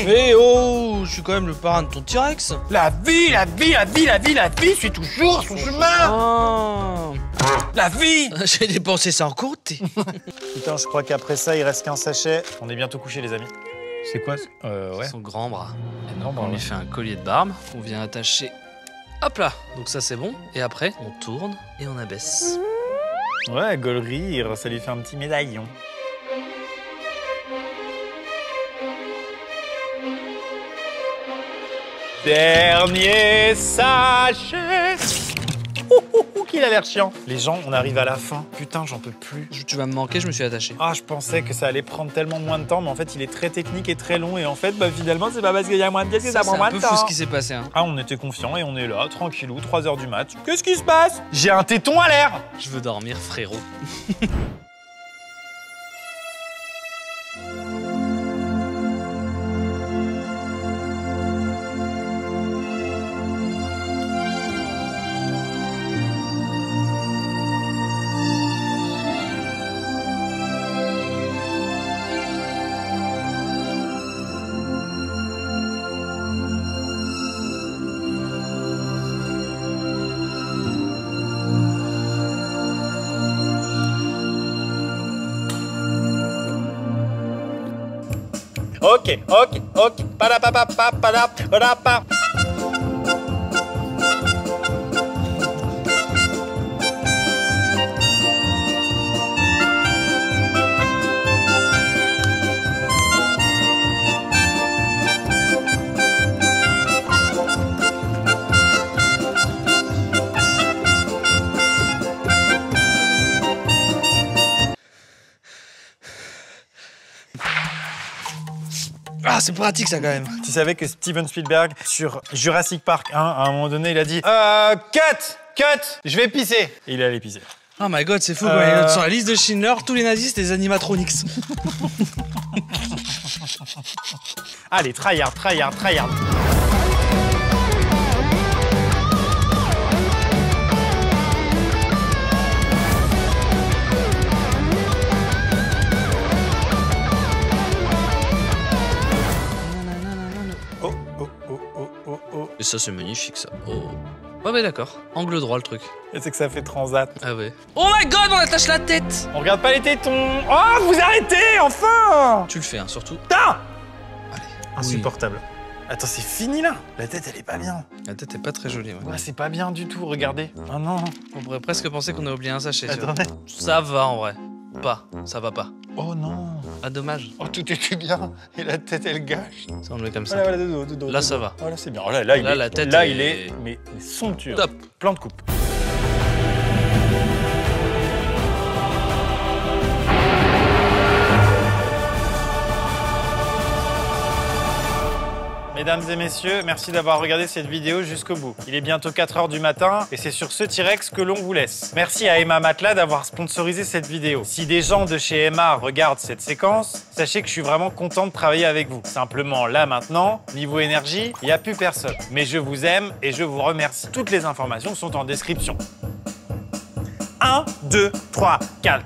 Mais oh, je suis quand même le parrain de ton T-Rex. La vie suit toujours son chemin. Oh. La vie. J'ai dépensé ça en côté. Putain, je crois qu'après ça, il reste qu'un sachet. On est bientôt couchés, les amis. C'est quoi ouais. Son grand bras. Énorme, On lui fait un collier de barbe qu'on vient attacher. Hop là. Donc ça c'est bon. Et après, on tourne et on abaisse. Ouais, Golrire, ça lui fait un petit médaillon. Dernier sachet. Qu'il a l'air chiant. Les gens, on arrive à la fin. Putain, j'en peux plus. Tu vas me manquer, je me suis attaché. Ah, je pensais que ça allait prendre tellement moins de temps, mais en fait, il est très technique et très long. Et en fait, finalement, c'est pas parce qu'il y a moins de pièces que ça prend moins de temps. C'est un peu fou ce qui s'est passé. Hein. Ah, on était confiants et on est là, tranquillou, 3h du mat. Qu'est-ce qui se passe? J'ai un téton à l'air. Je veux dormir, frérot. Ok. Padapapapapapa. Ah, c'est pratique ça quand même. Tu savais que Steven Spielberg, sur Jurassic Park 1, à un moment donné, il a dit cut, je vais pisser. Et il est allé pisser. Oh my god, c'est fou quand il note sur la liste de Schindler, tous les nazis c'était des animatronics. Allez, tryhard. Oh. Et ça c'est magnifique ça. Oh. Ouais mais d'accord. Angle droit le truc. Et c'est que ça fait transat. Ah ouais. Oh my god, on attache la tête. On regarde pas les tétons. Oh, vous arrêtez, enfin. Tu le fais, hein, surtout. Putain. Allez. Insupportable. Oui. Attends, c'est fini là. La tête, elle est pas bien. La tête est pas très jolie. Ouais, c'est pas bien du tout, regardez. Oh non. On pourrait presque penser qu'on a oublié un sachet. Attendez. Ça va en vrai. Ça va pas. Oh non. Ah dommage. Oh, tout était bien. Et la tête, elle gâche. Ça on le met comme ça. Voilà, de dos. Là, ça va. Voilà, c'est bien. Là, la tête il est mais somptueux. Top. Plan de coupe. Mesdames et messieurs, merci d'avoir regardé cette vidéo jusqu'au bout. Il est bientôt 4h du matin et c'est sur ce T-Rex que l'on vous laisse. Merci à Emma Matelas d'avoir sponsorisé cette vidéo. Si des gens de chez Emma regardent cette séquence, sachez que je suis vraiment content de travailler avec vous. Simplement, là maintenant, niveau énergie, il n'y a plus personne. Mais je vous aime et je vous remercie. Toutes les informations sont en description. 1, 2, 3, 4.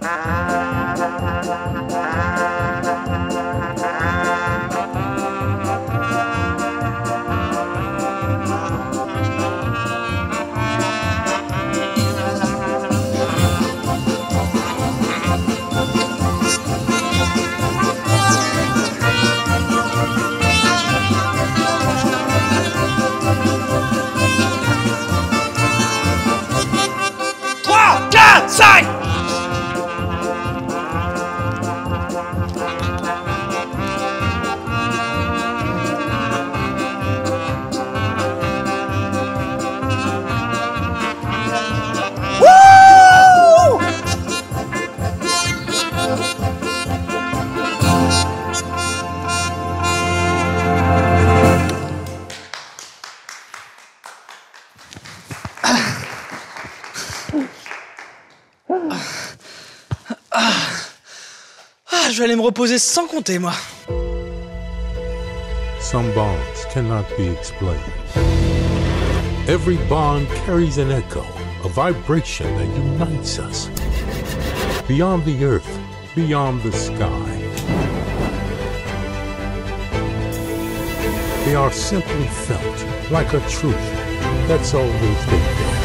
Je vais aller me reposer sans compter, moi. Some bonds cannot be explained. Every bond carries an echo, a vibration that unites us. Beyond the earth, beyond the sky. They are simply felt like a truth that's always been there.